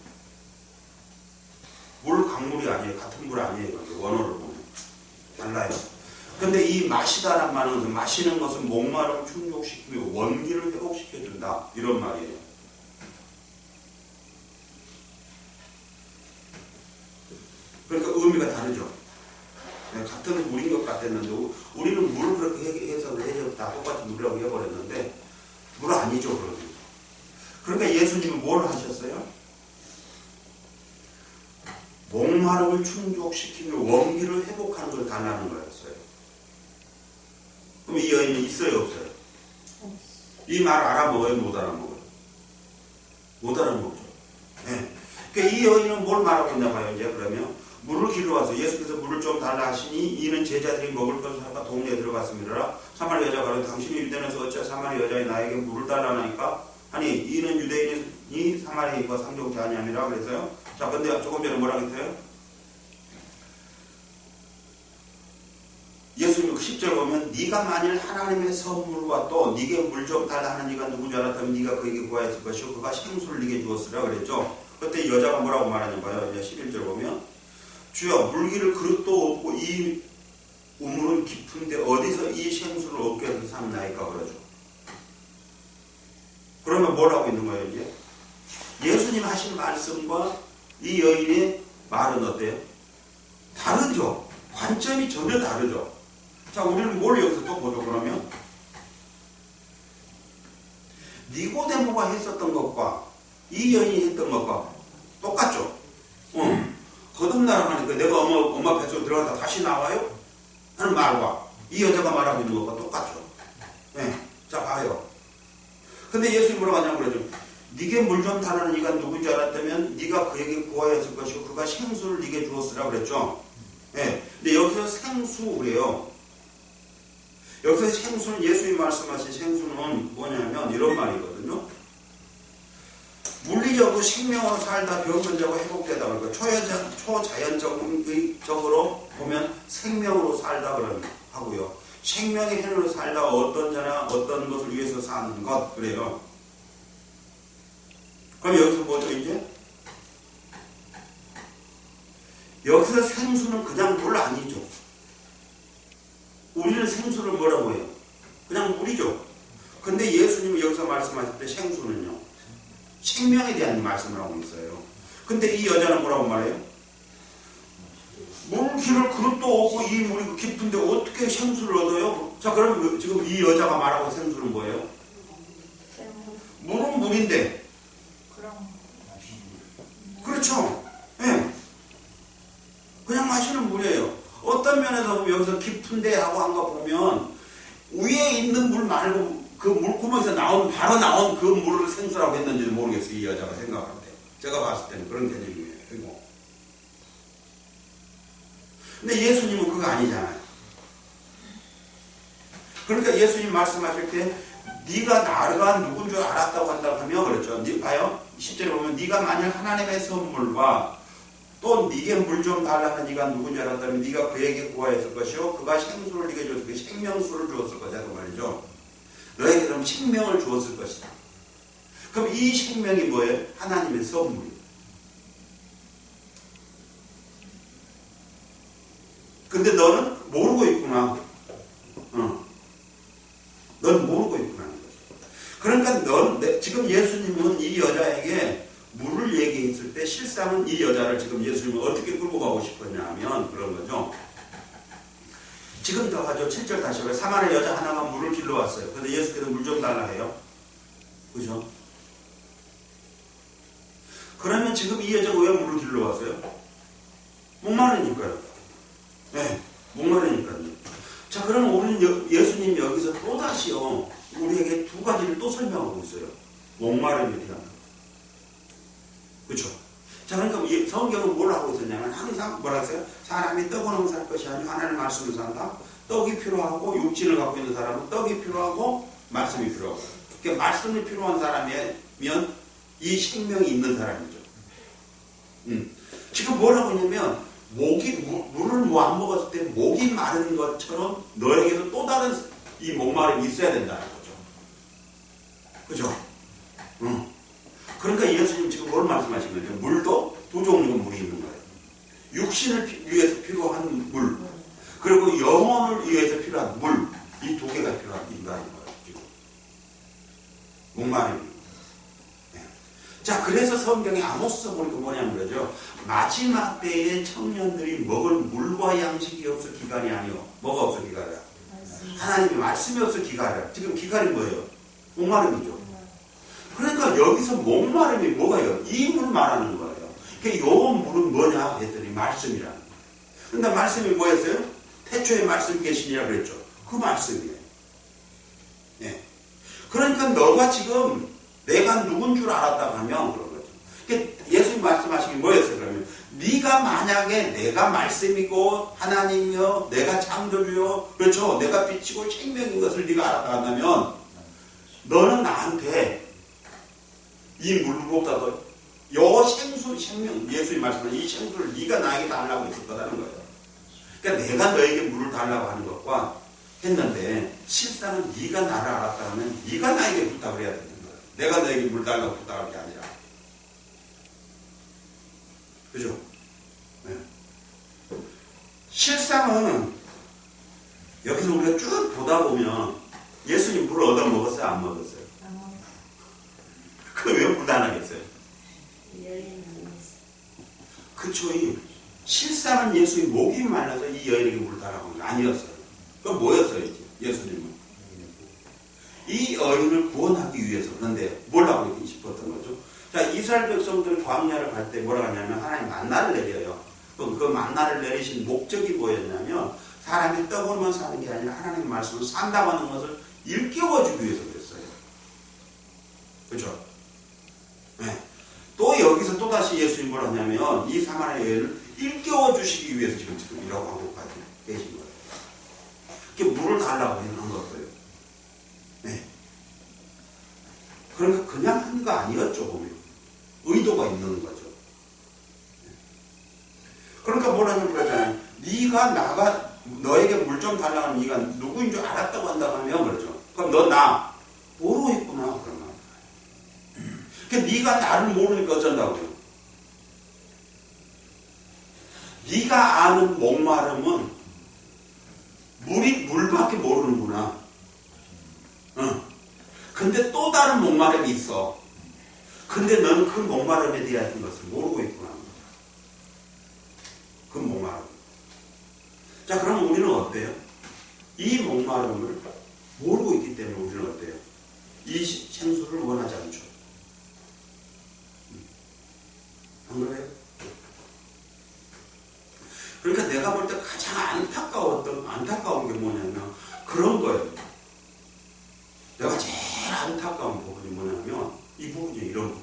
물, 강물이 아니에요. 같은 물 아니에요. 원어를 보면 달라요. 근데 이 마시다란 말은 마시는 것은 목마름을 충족시키며 원기를 회복시켜준다 이런 말이에요. 그러니까 의미가 다르죠. 같은 물인 것 같았는데 우리는 물을 그렇게 해석을 해서 다 똑같은 물이라고 해버렸는데 물 아니죠. 그러면. 그러니까 예수님은 뭘 하셨어요? 목마름을 충족시키며 원기를 회복하는 걸 달라는 거였어요. 그럼 이 여인이 있어요 없어요? 이 말 알아먹어요 못 알아먹어요? 못 알아먹죠. 네. 그러니까 이 여인은 뭘 말하고 있나 봐요. 이제 그러면 물을 길러 와서 예수께서 물을 좀 달라 하시니 이는 제자들이 먹을 것을 사가 동네에 들어갔습니다. 사마리 여자가 가로되 당신이 유대인에서 어찌 사마리 여자의 나에게 물을 달라 하니까 아니 이는 유대인이 사마리과 상종치 아니함이라 그랬어요. 자 근데 조금 전에 뭐라 그랬어요? 예수님 10절 보면 네가 만일 하나님의 선물과 또 네게 물 좀 달라 하는 이가 누군지 알았다면 네가 그에게 구하였을 것이고 그가 생수를 네게 주었으라 그랬죠. 그때 여자가 뭐라고 말하는 거예요? 이제 11절 보면 주여 물기를 그릇도 없고 이 우물은 깊은데 어디서 이 생수를 얻게 해서 삼나이까 그러죠. 그러면 뭘 하고 있는 거예요 이제? 예수님 하신 말씀과 이 여인의 말은 어때요? 다르죠. 관점이 전혀 다르죠. 자 우리는 뭘 여기서 또 보죠 그러면? 니고데모가 했었던 것과 이 여인이 했던 것과 똑같죠. 거듭나라고 하니까 내가 엄마 뱃속에 들어갔다 다시 나와요? 하는 말과 이 여자가 말하고 있는 것과 똑같죠. 네. 자 봐요. 근데 예수님이 뭐라고 하냐고 그러죠. 네게 물 좀 달라는 이가 누군지 알았다면 네가 그에게 구하였을 것이고 그가 생수를 네게 주었으라 그랬죠. 네. 근데 여기서 생수 그래요. 여기서 생수는 예수님이 말씀하신 생수는 뭐냐면 이런 말이거든요. 물리적으로 생명으로 살다 병건자고 회복되다 그러니까 초자연적으로 보면 생명으로 살다 그러는 하고요. 생명의 현으로 살다 어떤 자나 어떤 것을 위해서 사는 것 그래요. 그럼 여기서 뭐죠 이제? 여기서 생수는 그냥 물 아니죠. 우리는 생수를 뭐라고 해요? 그냥 물이죠. 근데 예수님이 여기서 말씀하실 때 생수는요. 생명에 대한 말씀을 하고 있어요. 근데 이 여자는 뭐라고 말해요? 물기를 그릇도 없고 이 물이 깊은데 어떻게 생수를 얻어요? 자 그럼 지금 이 여자가 말하고 생수는 뭐예요? 물은 물인데 그렇죠. 네. 그냥 마시는 물이에요. 어떤 면에서 보면 여기서 깊은데 하고 한 거 보면 위에 있는 물 말고 그 물구멍에서 바로 나온 그 물을 생수라고 했는지도 모르겠어요. 이 여자가 생각할 때. 제가 봤을 때는 그런 개념이에요. 그리고. 근데 예수님은 그거 아니잖아요. 그러니까 예수님 말씀하실 때 네가 나가 누군 줄 알았다고 한다고 하면 그렇죠. 봐요. 10절에 보면 네가 만약 하나님의 선물과 또 네게 물 좀 달라는 네가 누군지 알았다면 네가 그에게 구하였을 것이요 그가 생수를 네게 줬을 것이 생명수를 주었을 것이다 그 말이죠. 너에게 그럼 생명을 주었을 것이다. 그럼 이 생명이 뭐예요? 하나님의 선물이에요. 근데 너는 모르고 있구나. 넌 모르고 있구나. 그러니까 지금 예수님은 이 여자에게 물을 얘기했을 때 실상은 이 여자를 지금 예수님은 어떻게 끌고 가고 싶었냐 하면 그런 거죠. 지금 더 가죠. 7절 다시 왜 사마리아 여자 하나가 물을 길러 왔어요. 그런데 예수께서 물 좀 달라 해요. 그죠? 그러면 지금 이 여자가 왜 물을 길러 왔어요? 목마르니까요. 네, 목마르니까요. 자, 그러면 우리는 예수님 여기서 또다시요, 우리에게 두 가지를 또 설명하고 있어요. 목마름에 대한. 그렇죠? 자, 그러니까 성경은 뭘 하고 있었냐면 항상 뭐라 했어요? 사람이 떡으로만 살 것이 아니고 하나님의 말씀을 산다. 떡이 필요하고 육신을 갖고 있는 사람은 떡이 필요하고 말씀이 필요하고. 그러니까 말씀이 필요한 사람이면 이 생명이 있는 사람이죠. 지금 뭘 하고 있냐면 물을 뭐 안 먹었을 때 목이 마른 것처럼 너에게도 또 다른 이 목마름이 있어야 된다는 거죠. 그죠? 그러니까 예수님 지금 뭘 말씀하신 거죠? 물도 두 종류의 물이 있는 거예요. 육신을 위해서 필요한 물, 그리고 영혼을 위해서 필요한 물, 이 두 개가 필요한 인간인 거예요. 지금. 목마름이. 네. 자, 그래서 성경에 아모스서 보니까 뭐냐면 그러죠. 마지막 때에 청년들이 먹을 물과 양식이 없어 기갈이 아니요. 뭐가 없어 기갈이야? 하나님의 말씀이 없어 기갈이야. 지금 기갈이 뭐예요? 목마름이죠. 그러니까 여기서 목마름이 뭐가요? 이 물 말하는 거예요. 그러니까 요 물은 뭐냐 했더니 말씀이라는 거예요. 그런데 말씀이 뭐였어요? 태초에 말씀이 계시니라 그랬죠. 그 말씀이에요. 네. 그러니까 너가 지금 내가 누군 줄 알았다고 하면 그런 거죠. 그러니까 예수님 말씀하신 게 뭐였어요? 그러면 네가 만약에 내가 말씀이고 하나님이요, 내가 창조주요, 그렇죠? 내가 빛이고 생명인 것을 네가 알았다 한다면 너는 나한테 이 물보다도 요 생명, 예수님 말씀하신 이 생수를 네가 나에게 달라고 했을 거라는 거예요. 그러니까 내가 너에게 물을 달라고 하는 것과 했는데 실상은 네가 나를 알았다면 네가 나에게 부탁을 해야 되는 거예요. 내가 너에게 물 달라고 부탁할 게 아니라. 그죠? 네. 실상은 여기서 우리가 쭉 보다 보면 예수님 물을 얻어 먹었어요? 안 먹었어요? 그 왜 물 달라겠어요? 그쵸. 실상은 예수의 목이 말라서 이 여인에게 물 달라고 한 게 아니었어요. 그건 뭐였어요? 예수님은 이 여인을 구원하기 위해서. 그런데 뭘 하고 싶었던 거죠? 자, 이스라엘 백성들이 광야를 갈 때 뭐라고 하냐면 하나님 만나를 내려요. 그럼 그 만나를 내리신 목적이 뭐였냐면 사람이 떡으로만 사는 게 아니라 하나님의 말씀을 산다고 하는 것을 일깨워주기 위해서 그랬어요. 그렇죠? 네. 또 여기서 또다시 예수님이 뭘 하냐면 이 사마리아 여인을 일깨워주시기 위해서 지금 이라고 하고 계신 거예요. 이렇게 물을 달라고 한 거예요. 네. 그러니까 그냥 한 거 아니었죠, 보면. 의도가 있는 거죠. 그러니까 뭐라는 거잖아요. 네가 너에게 물 좀 달라고 하면 네가 누구인 줄 알았다고 한다고 하면 그러죠. 그럼 너 나 모르고 있구나. 그러면. 그러니까 네가 나를 모르니까 어쩐다고요. 네가 아는 목마름은 물밖에 모르는구나. 근데 또 다른 목마름이 있어. 근데 너는 그 목마름에 대한 것을 모르고 있구나. 그 목마름. 자, 그럼 우리는 어때요? 이 목마름을 모르고 있기 때문에 우리는 어때요? 이 생수를 원하지 않죠. 안 그래요? 그러니까 내가 볼 때 가장 안타까운 게 뭐냐면 그런 거예요. 내가 제일 안타까운 부분이 뭐냐면 이 부분이 이런 거.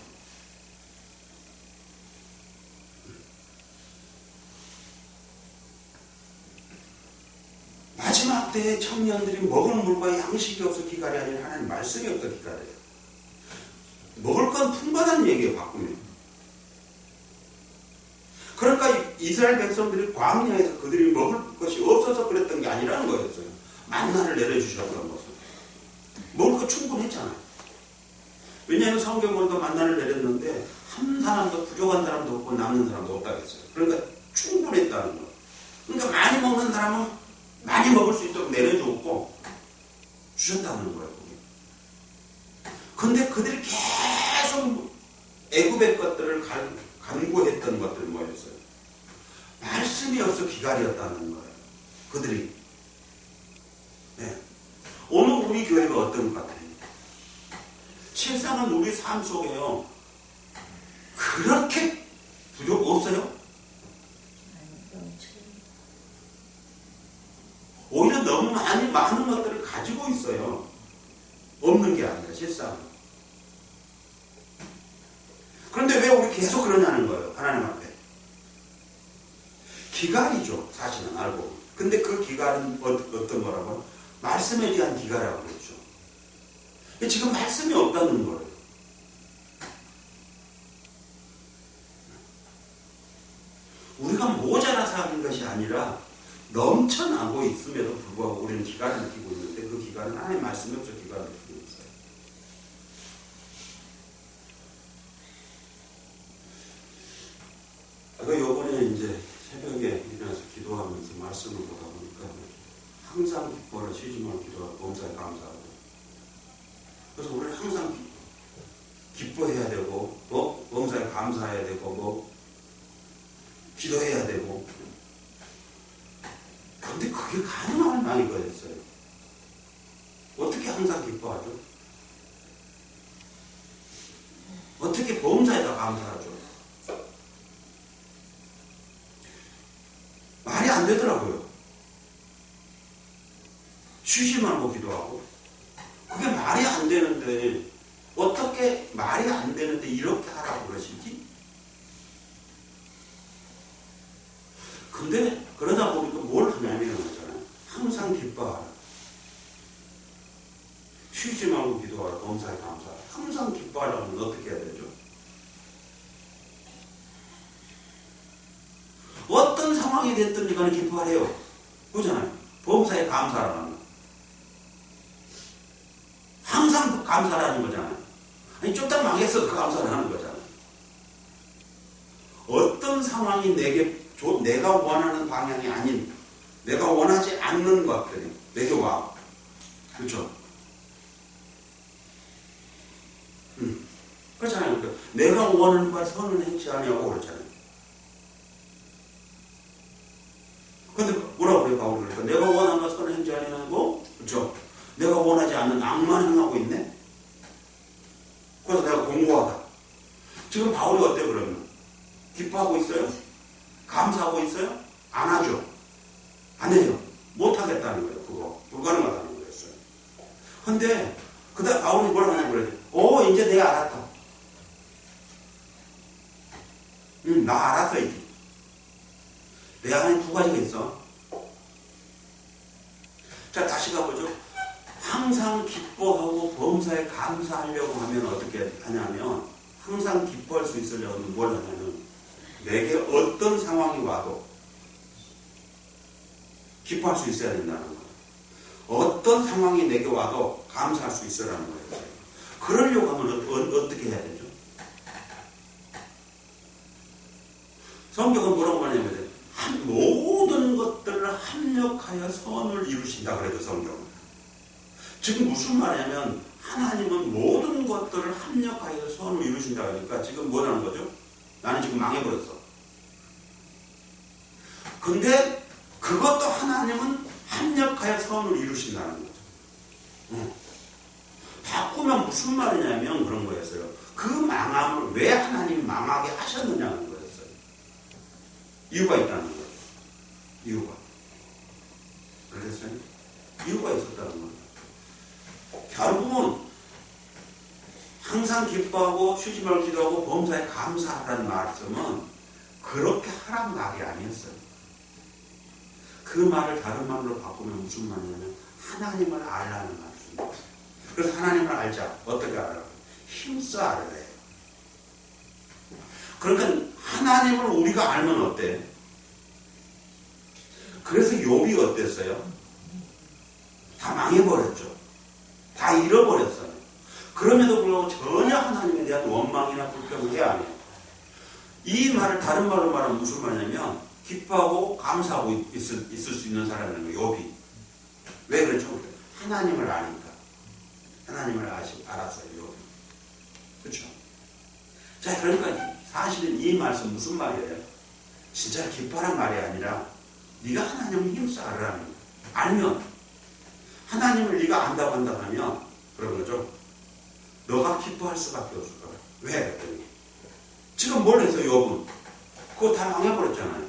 마지막 때에 청년들이 먹을 물과 양식이 없어 기갈이 아니라 하나님 말씀이 없어 기갈이에요. 먹을 건 풍부하다는 얘기예요, 바꾸면. 그러니까 이스라엘 백성들이 광야에서 그들이 먹을 것이 없어서 그랬던 게 아니라는 거였어요. 만나를 내려주셨던 것은. 먹을 거 충분했잖아요. 왜냐하면 성경 보니까 만나를 내렸는데 한 사람도 부족한 사람도 없고 남는 사람도 없다고 했어요. 그러니까 충분했다는 거예요. 그러니까 많이 먹는 사람은 많이 먹을 수 있도록 내려줬고 주셨다는 거예요. 근데 그들이 계속 애굽의 것들을 간구했던 것들이 뭐였어요? 말씀이 없어 기갈이었다는 거예요. 그들이. 네. 오늘 우리 교회가 어떤 것 같아요? 실상은 우리 삶 속에요. 그렇게 부족 없어요? 오히려 너무 많은 것들을 가지고 있어요. 없는 게 아니라 실상은. 그런데 왜 우리 계속 그러냐는 거예요. 하나님 앞에. 기갈이죠. 사실은 알고. 근데 그 기갈은 어떤 거라고요? 말씀에 대한 기갈이라고 그랬죠. 지금 말씀이 없다는 거예요. 우리가 모자라서 하는 것이 아니라 넘쳐나고 있음에도 불구하고 우리는 기갈을 느끼고 있는데 그 기갈은 하나님의 말씀이 없어 기갈을 느끼고 있어요. 요번에 이제 새벽에 일어나서 기도하면서 말씀을 보다 보니까 항상 기뻐라 쉬지 말고 기도하고 범사에 감사하고 그래서 우리는 항상 기뻐해야 되고 범사에 감사해야 되고 기도해야 되고 근데 그게 가능한 말이 거였어요. 어떻게 항상 기뻐하죠? 어떻게 범사에다 감사하죠? 말이 안 되더라고요. 쉬지 말고 기도하고 그게 말이 안 되는데 어떻게 말이 안 되는데 이렇게 하라고 그러시지? 근데 그러다 보니까 뭘 하냐면 항상 기뻐하라. 쉬지 말고 기도하라. 범사에 감사하라. 항상 기뻐하려면 어떻게 해야 되죠? 어떤 상황이 됐든지 간에 기뻐하래요. 그렇잖아요. 범사에 감사하라는 항상 감사하는 거잖아요. 아니 좀 더 망했어도 감사를 하는 거잖아요. 어떤 상황이 내가 원하는 방향이 아닌 내가 원하지 않는 것들이 내게 와. 그렇죠? 그렇잖아요. 그러니까 내가 원하는 바 선을 행치 아니하고 그렇잖아요. 근데 뭐라고 그래요? 바울이 그러니까 내가 원하는 바 선을 행치 아니하고 그렇죠? 내가 원하지 않는 악만 행하고 있네? 그래서 내가 공고하다. 지금 바울이 어때요 그러면? 기뻐하고 있어요? 감사하고 있어요? 안 하죠. 안 해요. 못 하겠다는 거예요. 그거 불가능하다는 거였어요. 근데 그다음 바울이 뭐라고 하냐고 그래요. 이제 내가 알았다. 나 알았어 이제. 내 안에 두 가지가 있어. 자 다시 가보죠. 항상 기뻐하고 범사에 감사하려고 하면 어떻게 하냐면 항상 기뻐할 수 있으려면 뭘 하냐면 내게 어떤 상황이 와도 기뻐할 수 있어야 된다는 거예요. 어떤 상황이 내게 와도 감사할 수 있으라는 거예요. 그러려고 하면 어떻게 해야 되죠? 성경은 뭐라고 말하냐면 모든 것들을 합력하여 선을 이루신다 그래도 성경은. 지금 무슨 말이냐면 하나님은 모든 것들을 합력하여 선을 이루신다 그러니까 지금 뭐라는 거죠? 나는 지금 망해버렸어. 근데 그것도 하나님은 합력하여 선을 이루신다는 거죠. 바꾸면 무슨 말이냐면 그런 거였어요. 그 망함을 왜 하나님이 망하게 하셨느냐는 거였어요. 이유가 있다는 거예요. 이유가. 그랬어요? 이유가 있었다는 거예요. 결국은 항상 기뻐하고 쉬지 말고 기도하고 범사에 감사하라는 말씀은 그렇게 하란 말이 아니었어요. 그 말을 다른 말로 바꾸면 무슨 말이냐면 하나님을 알라는 말씀이에요. 그래서 하나님을 알자. 어떻게 알아요? 힘써 알아야 해요. 그러니까 하나님을 우리가 알면 어때? 그래서 욥이 어땠어요? 다 망해버렸죠. 다 잃어버렸어요. 그럼에도 불구하고 전혀 하나님에 대한 원망이나 불평을 해야 해요. 이 말을 다른 말로 말하면 무슨 말이냐면 기뻐하고 감사하고 있을 수 있는 사람이라는 거예요. 욥이. 왜 그렇죠? 하나님을 아니까. 하나님을 알았어요. 욥이. 그렇죠? 자, 그러니까 사실은 이 말씀 무슨 말이에요? 진짜 기뻐하는 말이 아니라 네가 하나님을 힘써 알아라는 거예요. 알면 하나님을 네가 안다고 한다고 하면 그런 거죠. 너가 기뻐할 수밖에 없을 거야. 왜? 그랬더니 지금 뭘 해서 욥은 그거 다 망해버렸잖아요.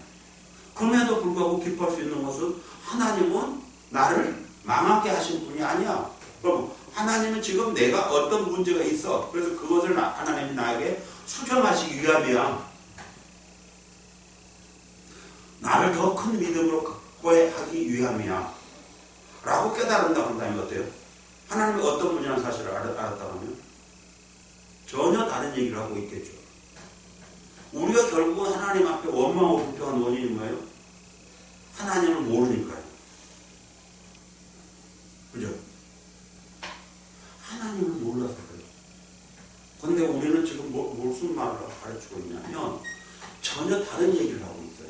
그럼에도 불구하고 기뻐할 수 있는 것은 하나님은 나를 망하게 하신 분이 아니야. 그럼 하나님은 지금 내가 어떤 문제가 있어. 그래서 그것을 하나님이 나에게 수정하시기 위함이야. 나를 더 큰 믿음으로 확고하기 위함이야. 라고 깨달은다고 한다면 어때요? 하나님이 어떤 분이라는 사실을 알았다고 하면 전혀 다른 얘기를 하고 있겠죠. 우리가 결국 하나님 앞에 원망하고 불평한 원인이 뭐예요? 하나님을 모르니까요. 그죠? 하나님을 몰라서 그래요. 근데 우리는 지금 무슨 말을 가르치고 있냐면 전혀 다른 얘기를 하고 있어요.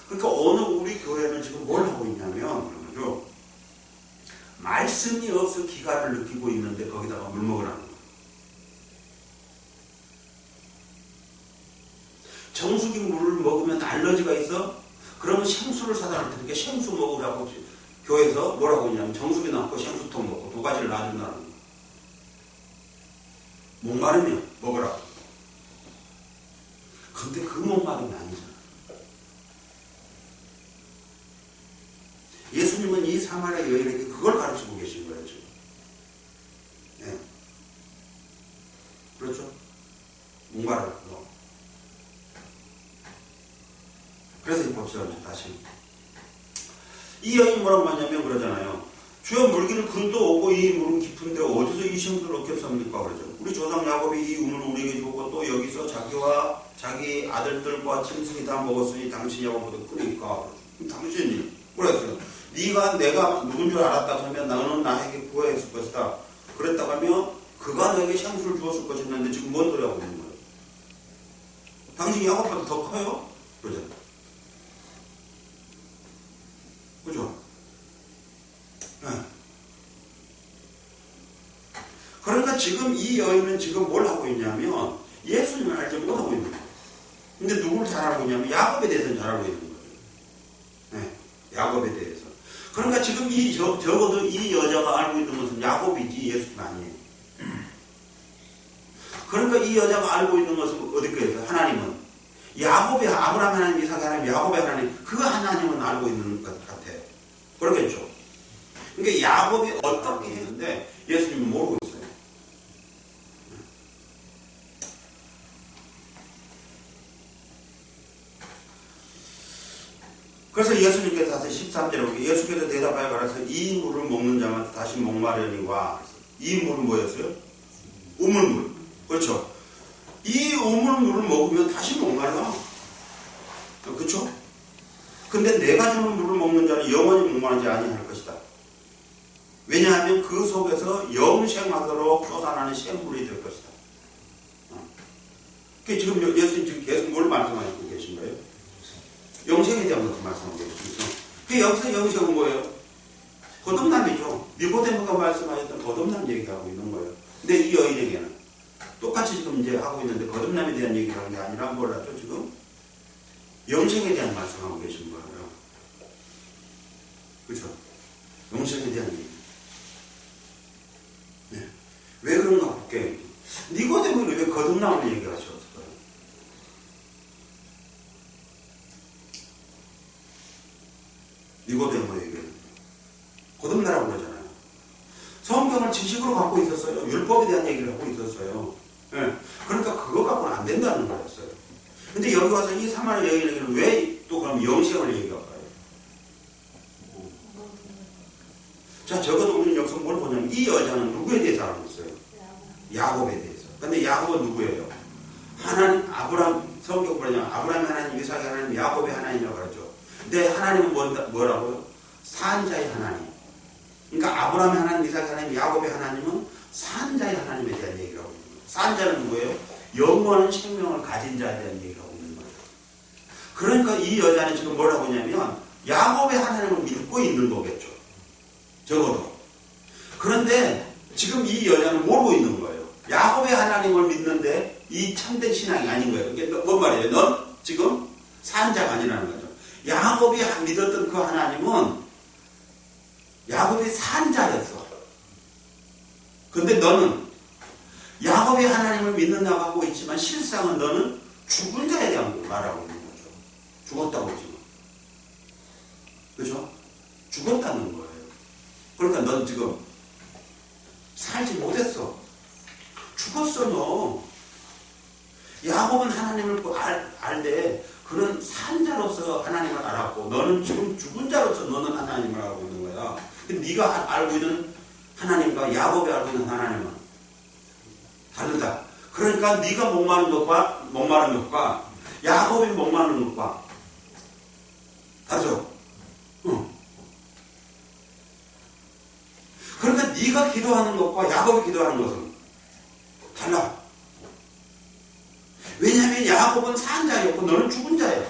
그러니까 어느 우리 교회는 지금 뭘 하고 있냐면 그러죠. 말씀이 없어 기가를 느끼고 있는데 거기다가 물 먹으라는 거예요. 정수기 물을 먹으면 알러지가 있어? 그러면 생수를 사다 줄 테니까 생수 먹으라고 교회에서 뭐라고 했냐면 정수기 넣고 생수통 먹고 두 가지를 놔준다는 거예요. 목마르면 먹으라고. 근데 그 목마름이 아니잖아. 예수님은 이 사마리아 여인에게 그걸 가르치고 계신 거예요, 지금. 네. 그렇죠? 목마르고. 그래서 봅시다, 다시. 이 여인 뭐라고 하냐면 그러잖아요. 주여 물기는 그도 오고 이 물은 깊은데 어디서 이 생수를 얻겠습니까? 그러죠. 우리 조상 야곱이 이 우물을 우리에게 주고 또 여기서 자기와 자기 아들들과 짐승이 다 먹었으니 당신이 야곱보다 크니까. 당신이 그랬어요. 네가 내가 누군 줄 알았다 하면 너는 나에게 구하였을 것이다. 그랬다고 하면 그가 너에게 생수를 주었을 것이었는데 지금 뭔 소리 하고 있는 거예요? 당신이 야곱보다 더 커요? 그러죠. 그죠? 네. 그러니까 지금 이 여인은 지금 뭘 하고 있냐면 예수님을 알지 못하고 있는 거예요. 근데 누구를 잘 알고 있냐면 야곱에 대해서는 잘 알고 있는 거예요. 네. 야곱에 대해서. 그러니까 지금 적어도 이 여자가 알고 있는 것은 야곱이지 예수님 아니에요. 그러니까 이 여자가 알고 있는 것은 어디 거예요? 하나님은 야곱의 아브라함 하나님, 이삭 하나님, 야곱의 하나님, 그 하나님은 알고 있는 것 같아요. 그러겠죠. 그러니까 야곱이 어떻게 했는데 예수님은 모르고 있어요. 그래서 예수님께서 다시 13절에 예수께서 대답하여 가라서 이 물을 먹는 자마다 다시 목마르니와. 이 물은 뭐였어요? 우물물. 그렇죠. 이 우물물을 먹으면 다시 목말라. 그렇죠? 근데 내가 주는 물을 먹는 자는 영원히 목마르지 아니할 것이다. 왜냐하면 그 속에서 영생하도록 솟아나는 샘물이 될 것이다. 지금 예수님 지금 계속 뭘 말씀하시고 계신 거예요? 영생에 대한 것을 말씀하고 계시죠. 그 여기서 영생은 뭐예요? 거듭남이죠. 니고데모가 말씀하셨던 거듭남 얘기하고 있는 거예요. 근데 이 여인에게는 똑같이 지금 이제 하고 있는데 거듭남에 대한 얘기를 하는 게 아니라 뭘 하죠? 지금 영생에 대한 말씀하고 계신 거예요. 그렇죠? 영생에 대한 얘기. 네. 왜 그런가 볼게요. 니고데모는 왜 거듭남을 얘기하셨어요? 니고데모에게 거듭나라고 그러잖아요. 성경을 지식으로 갖고 있었어요. 율법에 대한 얘기를 하고 있었어요. 네. 그러니까 그거 갖고는 안 된다는 거였어요. 근데 여기 와서 이 사마리아 여인에게는 왜 또 그럼 영생을 얘기할까요? 자, 적어도 우리는 여기서 뭘 보냐면 이 여자는 누구에 대해서 알고 있어요? 야곱에 대해서. 근데 야곱은 누구예요? 하나님, 아브라함, 성경 보냐면 아브라함의 하나님, 이삭의 하나님, 야곱의 하나님이라고 그러죠. 근데 하나님은 뭐라고요? 산자의 하나님. 그러니까 아브라함의 하나님, 이삭의 하나님, 야곱의 하나님은 산자의 하나님에 대한 얘기를 하고 있는 거예요. 산자는 누구예요? 영원한 생명을 가진 자에 대한 얘기를 하고 있는 거예요. 그러니까 이 여자는 지금 뭘 하고 있냐면 야곱의 하나님을 믿고 있는 거겠죠. 적어도. 그런데 지금 이 여자는 모르고 있는 거예요. 야곱의 하나님을 믿는데 이 참된 신앙이 아닌 거예요. 그러니까 뭔 말이에요? 넌 지금 산자가 아니라는 거죠. 야곱이 믿었던 그 하나님은 야곱이 산자였어. 근데 너는 야곱이 하나님을 믿는다고 하고 있지만 실상은 너는 죽은 자에 대한 말하고 있는 거죠. 죽었다고 지금. 그죠? 죽었다는 거예요. 그러니까 넌 지금 살지 못했어. 죽었어 너. 야곱은 하나님을 알되 그는 산자로서 하나님을 알았고 너는 지금 죽은 자로서 너는 하나님을 알고 있는 거야. 근데 네가 알고 있는 하나님과 야곱이 알고 있는 하나님은 다르다. 그러니까 네가 목마른 것과 야곱이 목마른 것과 다르죠. 그러니까 네가 기도하는 것과 야곱이 기도하는 것은 달라. 왜냐하면 야곱은 산 자였고 너는 죽은 자예요.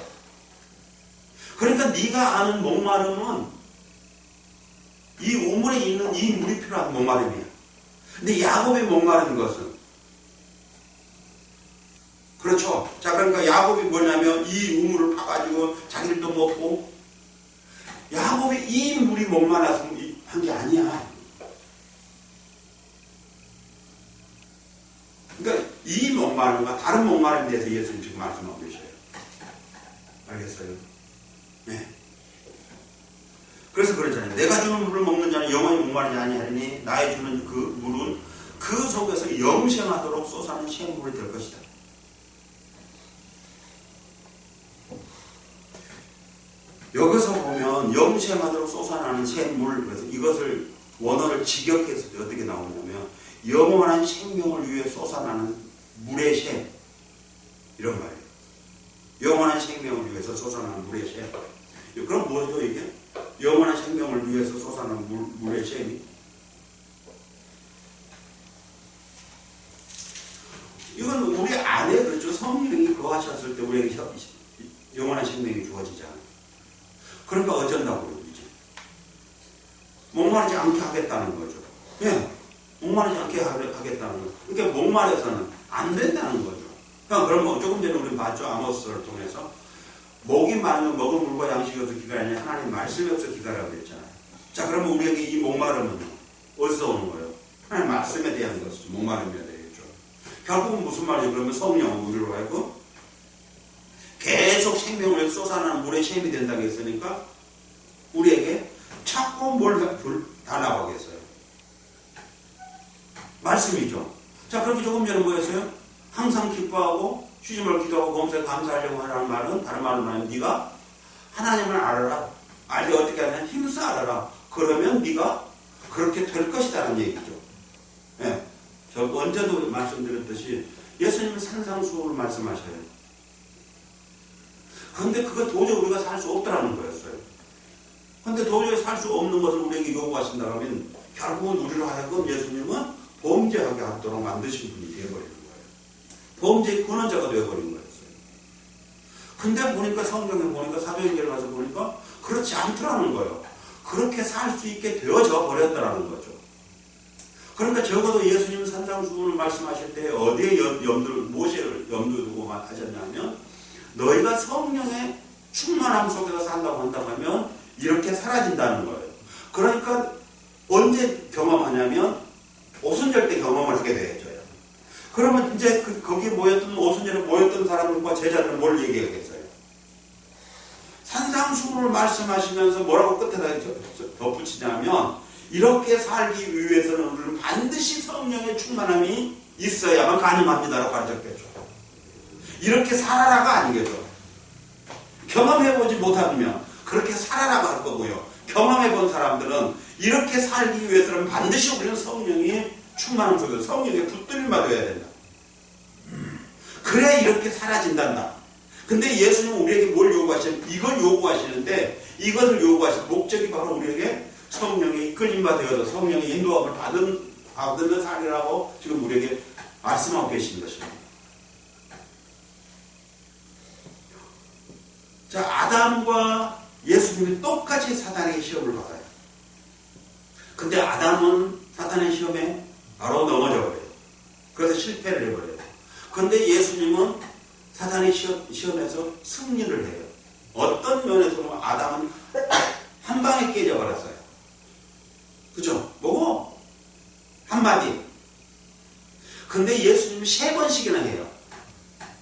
그러니까 네가 아는 목마름은 이 우물에 있는 이 물이 필요한 목마름이야. 근데 야곱의 목마른 것은 그렇죠. 자, 그러니까 야곱이 뭐냐면 이 우물을 파가지고 자기들도 먹고 야곱이 이 물이 목마라서 한 게 아니야. 그러니까 이 목마름과 다른 목마름에 대해서 예수님 지금 말씀하고 계셔요. 알겠어요? 네. 그래서 그러잖아요. 내가 주는 물을 먹는 자는 영원히 목마르지 아니하리니 나의 주는 그 물은 그 속에서 영생하도록 솟아나는 샘물이 될 것이다. 여기서 보면 영생하도록 솟아나는 샘물, 그래서 이것을 원어를 직역해서 어떻게 나오냐면 영원한 생명을 위해 솟아나는 물의 샘, 이런 말이에요. 영원한 생명을 위해서 솟아나는 물의 샘. 그럼 뭐죠 이게? 영원한 생명을 위해서 솟아나는 물의 샘이? 이건 우리 안에 그렇죠. 성령이 거하셨을 때 우리에게 영원한 생명이 주어지잖아요. 그러니까 어쩐다고 그러지? 목마르지 않게 하겠다는 거죠. 예. 목마르지 않게 하겠다는 거죠. 그러니까 목마르서는 안 된다는 거죠. 그러니까 그러면 조금 전에 우리 봤죠. 아모스를 통해서 목이 마르면 먹은 물과 양식이 없어 기갈하니 하나님 말씀이 없어 기갈하라고 했잖아요. 자, 그러면 우리에게 이 목마름은 어디서 오는 거예요? 하나님 말씀에 대한 것이죠. 목마름에 되겠죠. 결국은 무슨 말이에요? 그러면 성령은 우리로 하여금 계속 생명을 쏟아나는 물의 샘이 된다고 했으니까 우리에게 자꾸 뭘 달라고 하겠어요. 말씀이죠. 자, 그렇게 조금 전에 뭐였어요? 항상 기뻐하고 쉬지 말고 기도하고 범사에 감사하려고 하라는 말은 다른 말로 말하면 네가 하나님을 알아라. 알게 어떻게 하냐? 힘써 알아라. 그러면 네가 그렇게 될 것이라는 얘기죠. 예. 저 언제도 말씀드렸듯이 예수님은 산상수훈을 말씀하셔요. 그런데 그거 도저히 우리가 살 수 없다는 거였어요. 그런데 도저히 살 수 없는 것을 우리에게 요구하신다고 하면 결국은 우리로 하여금 예수님은 범죄하게 하도록 만드신 분이 되어버리는 거예요. 범죄의 근원자가 되어버린 거였어요. 근데 보니까 성경에 보니까 사도행전에 가서 보니까 그렇지 않더라는 거예요. 그렇게 살 수 있게 되어져 버렸더라는 거죠. 그러니까 적어도 예수님 산상수훈을 말씀하실 때 어디에 무엇을 염두에 두고 하셨냐면 너희가 성령의 충만함 속에서 산다고 한다고 하면 이렇게 사라진다는 거예요. 그러니까 언제 경험하냐면 오순절 때 경험을 하게 되어져요. 그러면 이제 거기에 모였던 오순절에 모였던 사람들과 제자들은 뭘 얘기하겠어요? 산상수훈을 말씀하시면서 뭐라고 끝에다 덧붙이냐면 이렇게 살기 위해서는 우리는 반드시 성령의 충만함이 있어야만 가능합니다라고 가르쳤겠죠. 이렇게 살아라가 아니겠죠. 경험해보지 못하면 그렇게 살아라고 할 거고요. 경험해본 사람들은 이렇게 살기 위해서는 반드시 우리는 성령이 충만함 속에서 성령의 붙들림 받아야 된다. 그래야 이렇게 사라진단다. 근데 예수님은 우리에게 뭘 요구하시냐면 이걸 요구하시는데 이것을 요구하시는 목적이 바로 우리에게 성령의 이끌림과 되어서 성령의 인도함을 받는 살이라고 지금 우리에게 말씀하고 계신 것입니다. 자, 아담과 예수님이 똑같이 사단의 시험을 받아요. 근데 아담은 사탄의 시험에 바로 넘어져 버려요. 그래서 실패를 해버려요. 그런데 예수님은 사탄의 시험에서 승리를 해요. 어떤 면에서 보면 아담은 한 방에 깨져버렸어요. 그죠? 뭐고? 한마디. 근데 예수님이 3번씩이나 해요.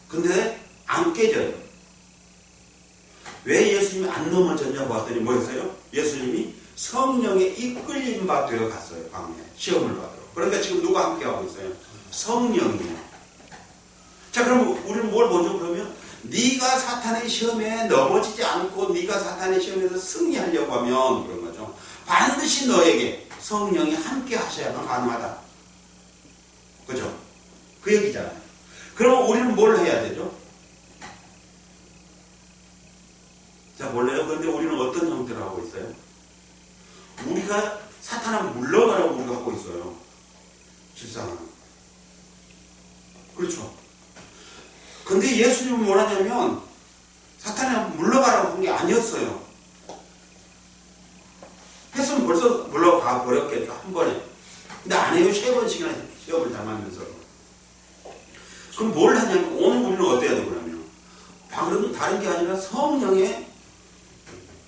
근데 안 깨져요. 왜 예수님이 안 넘어졌냐고 봤더니 뭐였어요? 예수님이 성령에 이끌림 받으러 갔어요. 광야에 시험을 받으러. 그러니까 지금 누가 함께 하고 있어요? 성령이요. 자, 그럼 우리는 뭘 보죠? 그러면 네가 사탄의 시험에 넘어지지 않고 네가 사탄의 시험에서 승리하려고 하면 그런 거죠. 반드시 너에게 성령이 함께 하셔야만 가능하다. 그죠? 그 얘기잖아요. 그럼 우리는 뭘 해야 되죠? 자, 몰라요? 그런데 우리는 어떤 형태로 하고 있어요? 우리가 사탄아 물러가라고 우리가 하고 있어요. 실상은. 그렇죠? 근데 예수님은 뭐라냐면 사탄아 물러가라고 한 게 아니었어요. 했으면 벌써 물러가 버렸겠죠. 한 번에. 근데 안 해요. 3번씩이나 시험을 당하면서. 그럼 뭘 하냐면 오늘 우리는 어때야 되고 그러면 다른 게 아니라 성령의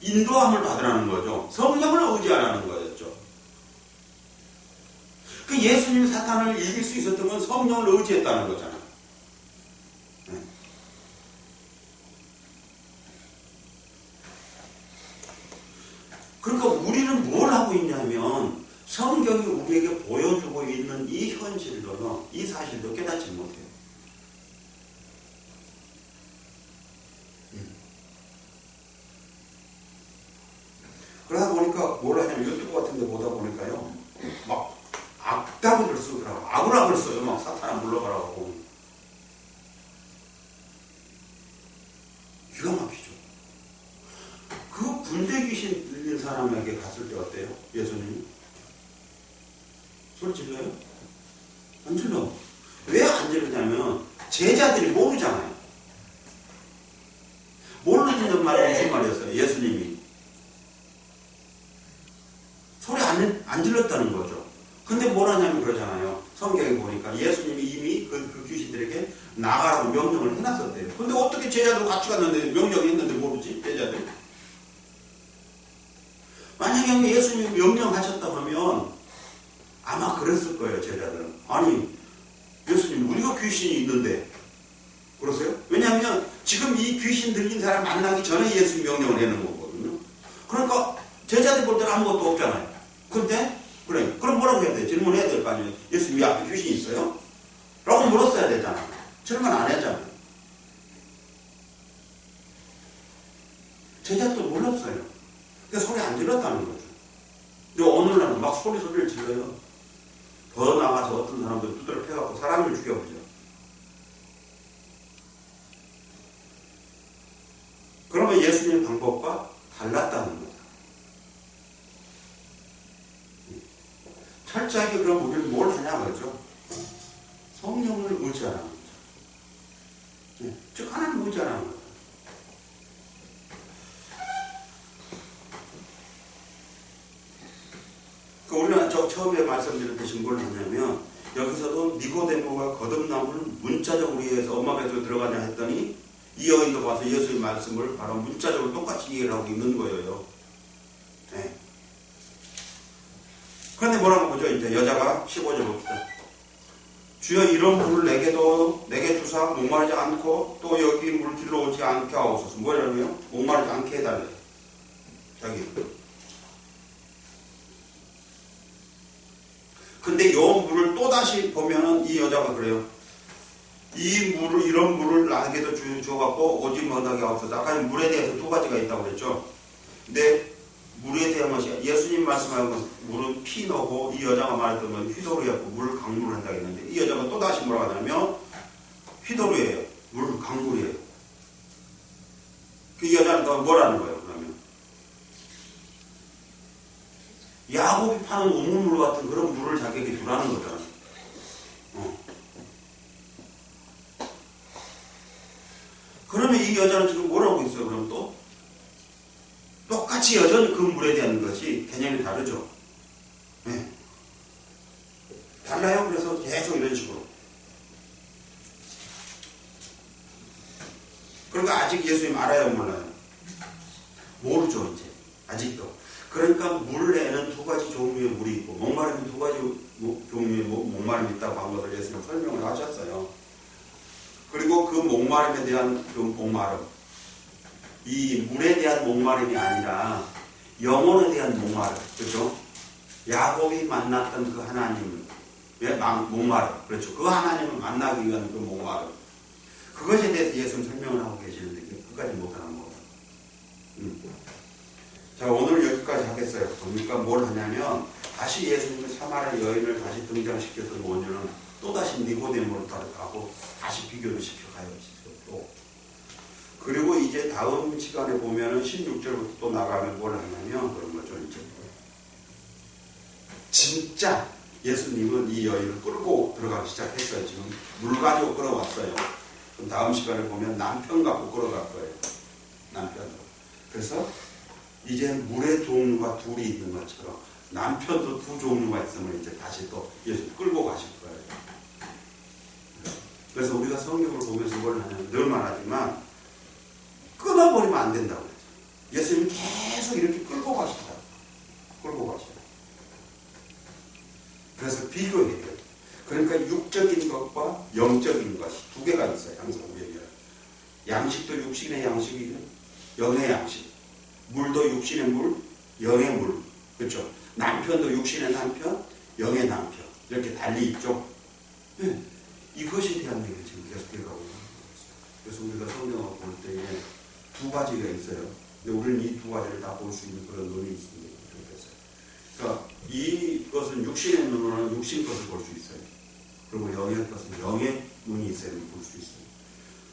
인도함을 받으라는 거죠. 성령을 의지하라는 거였죠. 그 예수님이 사탄을 이길 수 있었던 건 성령을 의지했다는 거잖아요. 네. 그러니까 우리는 뭘 하고 있냐면 성경이 우리에게 보여주고 있는 이 현실도 이 사실도 깨닫지 못해요. 그러다 보니까 뭘 하냐면 유튜브 같은 데 보다 보니까요. 막 악답을 쓰더라고. 악을 써요. 막 사탄아 물러가라고. 기가 막히죠. 그 군대 귀신 들린 사람에게 갔을 때 어때요? 예수님이? 소리 질러요? 안 질러. 왜 안 지르냐면 제자들이 모르잖아요. 모르는 말은 무슨 말이었어요? 예수님이 소리 안 질렀다는 거죠. 근데 뭘 하냐면 그러잖아요. 성경에 보니까 예수님이 이미 그 귀신들에게 나가라고 명령을 해놨었대요. 근데 어떻게 제자들 같이 갔는데 명령을 했는데 모르지? 제자들. 만약에 예수님이 명령하셨다 하면 아마 그랬을 거예요. 제자들은. 아니 예수님 우리가 귀신이 있는데 그러세요? 왜냐하면 지금 이 귀신 들린 사람 만나기 전에 예수님 명령을 내는 거거든요. 그러니까 제자들 볼 때는 아무것도 없잖아요. 근데 그래 그럼 뭐라고 해야 돼? 질문해야 될 거 아니에요. 예수님 앞에 귀신이 있어요? 라고 물었어야 되잖아. 질문 안 했잖아요. 제자도 몰랐어요. 그러니까 소리 안 질렀다는 거죠. 근데 오늘날은 막 소리를 질러요. 더 나가서 어떤 사람들 두드려 패갖고 사람을 죽여보죠. 그러면 예수님의 방법과 달랐다는 거죠. 철저하게 그럼 우리는 뭘 하냐 그러죠? 성령을 의지하라는 거죠. 즉 하나님 의지하라는 거죠. 우리는 처음에 말씀드렸듯이 뭘 하냐면 여기서도 니고데모가 거듭남을 문자적으로 이해해서 엄마 뱃속에 들어가냐 했더니 이 여인도 봐서 예수의 말씀을 바로 문자적으로 똑같이 이해를 하고 있는 거예요. 네. 그런데 뭐라고 보죠? 이제 여자가 15절 봅시다. 주여 이런 물을 내게 주사 목마르지 않고 또 여기 물길로 오지 않게 하옵소서. 뭐라고요? 목마르지 않게 해달래. 자기. 근데 요 물을 또다시 보면은 이 여자가 그래요. 이런 물을 나에게도 주어갖고 오지 못하게 하옵소서. 아까 물에 대해서 2가지가 있다고 그랬죠. 근데 물에 대한 것이 예수님 말씀하는 것은 물은 피너고 이 여자가 말했던 건 휘도루였고 물을 강물을 한다고 했는데 이 여자가 또다시 뭐라고 하냐면 휘도루예요. 물 강물이에요. 그 여자는 더 뭐라는 거예요? 그러면 야곱이 파는 우물물 같은 그런 물을 자기에게 두라는 거잖아요. 그러면 이 여자는 지금 뭐라고 있어요? 그럼 또 똑같이 여전히 그 물에 대한 것이 개념이 다르죠. 네. 달라요. 그래서 계속 이런 식으로 우리가 아직 예수님 알아요, 몰라요? 모르죠, 이제. 아직도. 그러니까 물에는 두 가지 종류의 물이 있고, 목마름이 두 가지 종류의 목마름이 있다고 한 것을 예수님 설명을 하셨어요. 그리고 그 목마름에 대한 그 목마름, 이 물에 대한 목마름이 아니라 영혼에 대한 목마름, 그렇죠? 야곱이 만났던 그 하나님의 목마름, 그렇죠? 그 하나님을 만나기 위한 그 목마름, 그것에 대해서 예수님 설명을 하고 계시는데 끝까지 못하는 거예요. 자, 오늘 여기까지 하겠어요. 그러니까 뭘 하냐면 다시 예수님의 사마리아 여인을 다시 등장시켰던 원인은 또다시 니고데모로 가고 다시 비교를 시켜가요. 또. 그리고 이제 다음 시간에 보면은 16절부터 또 나가면 뭘 하냐면 그런 거죠. 이제 진짜 예수님은 이 여인을 끌고 들어가기 시작했어요. 지금 물 가지고 끌어왔어요. 그럼 다음 시간에 보면 남편 갖고 끌어갈 거예요. 남편으로. 그래서 이제 물의 종류가 둘이 있는 것처럼 남편도 두 종류가 있으면 이제 다시 또 예수 끌고 가실 거예요. 그래서 우리가 성경을 보면서 뭘 하냐면 늘 말하지만 끊어버리면 안 된다고 그랬죠. 예수님이 계속 이렇게 끌고 가시다. 끌고 가셔요. 그래서 비교해야 돼요. 그러니까 육적인 것과 영적인 것이 두 개가 있어요. 항상 우리에게. 양식도 육신의 양식이고 영의 양식. 물도 육신의 물, 영의 물. 그렇죠? 남편도 육신의 남편, 영의 남편. 이렇게 달리 있죠. 네. 이것에 대한 얘기를 지금 계속 해가고 있는 거예요. 그래서 우리가 성경을 볼 때에 두 가지가 있어요. 근데 우리는 이 두 가지를 다 볼 수 있는 그런 눈이 있습니다. 그러니까 이것은 육신의 눈으로는 육신 것을 볼 수 있어요. 그리고 영의 것은 영의 눈이 있어야 볼 수 있어요.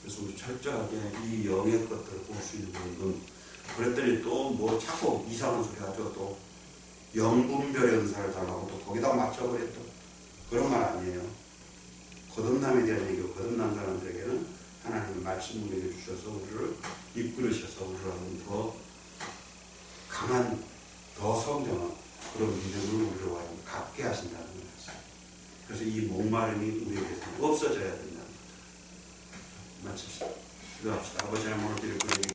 그래서 우리 철저하게 이 영의 것들을 볼 수 있는 눈. 그랬더니 또 뭐 자꾸 이상한 소리 하죠. 또 영분별의 은사를 달라고 또 거기다 맞춰버렸다. 그런 말 아니에요. 거듭남에 대한 얘기고 거듭난 사람들에게는 하나님의 말씀을 내려주셔서 우리를 이끌으셔서 우리를 더 강한 더 성장한 그런 믿음을 우리로 하여금 갖게 하신다는 거죠. 그래서 이 목마름이 우리에게서 없어져야 된다는 거죠. 마칩시다. 기도합시다. 아버지 하나님 오늘 드릴 그 얘기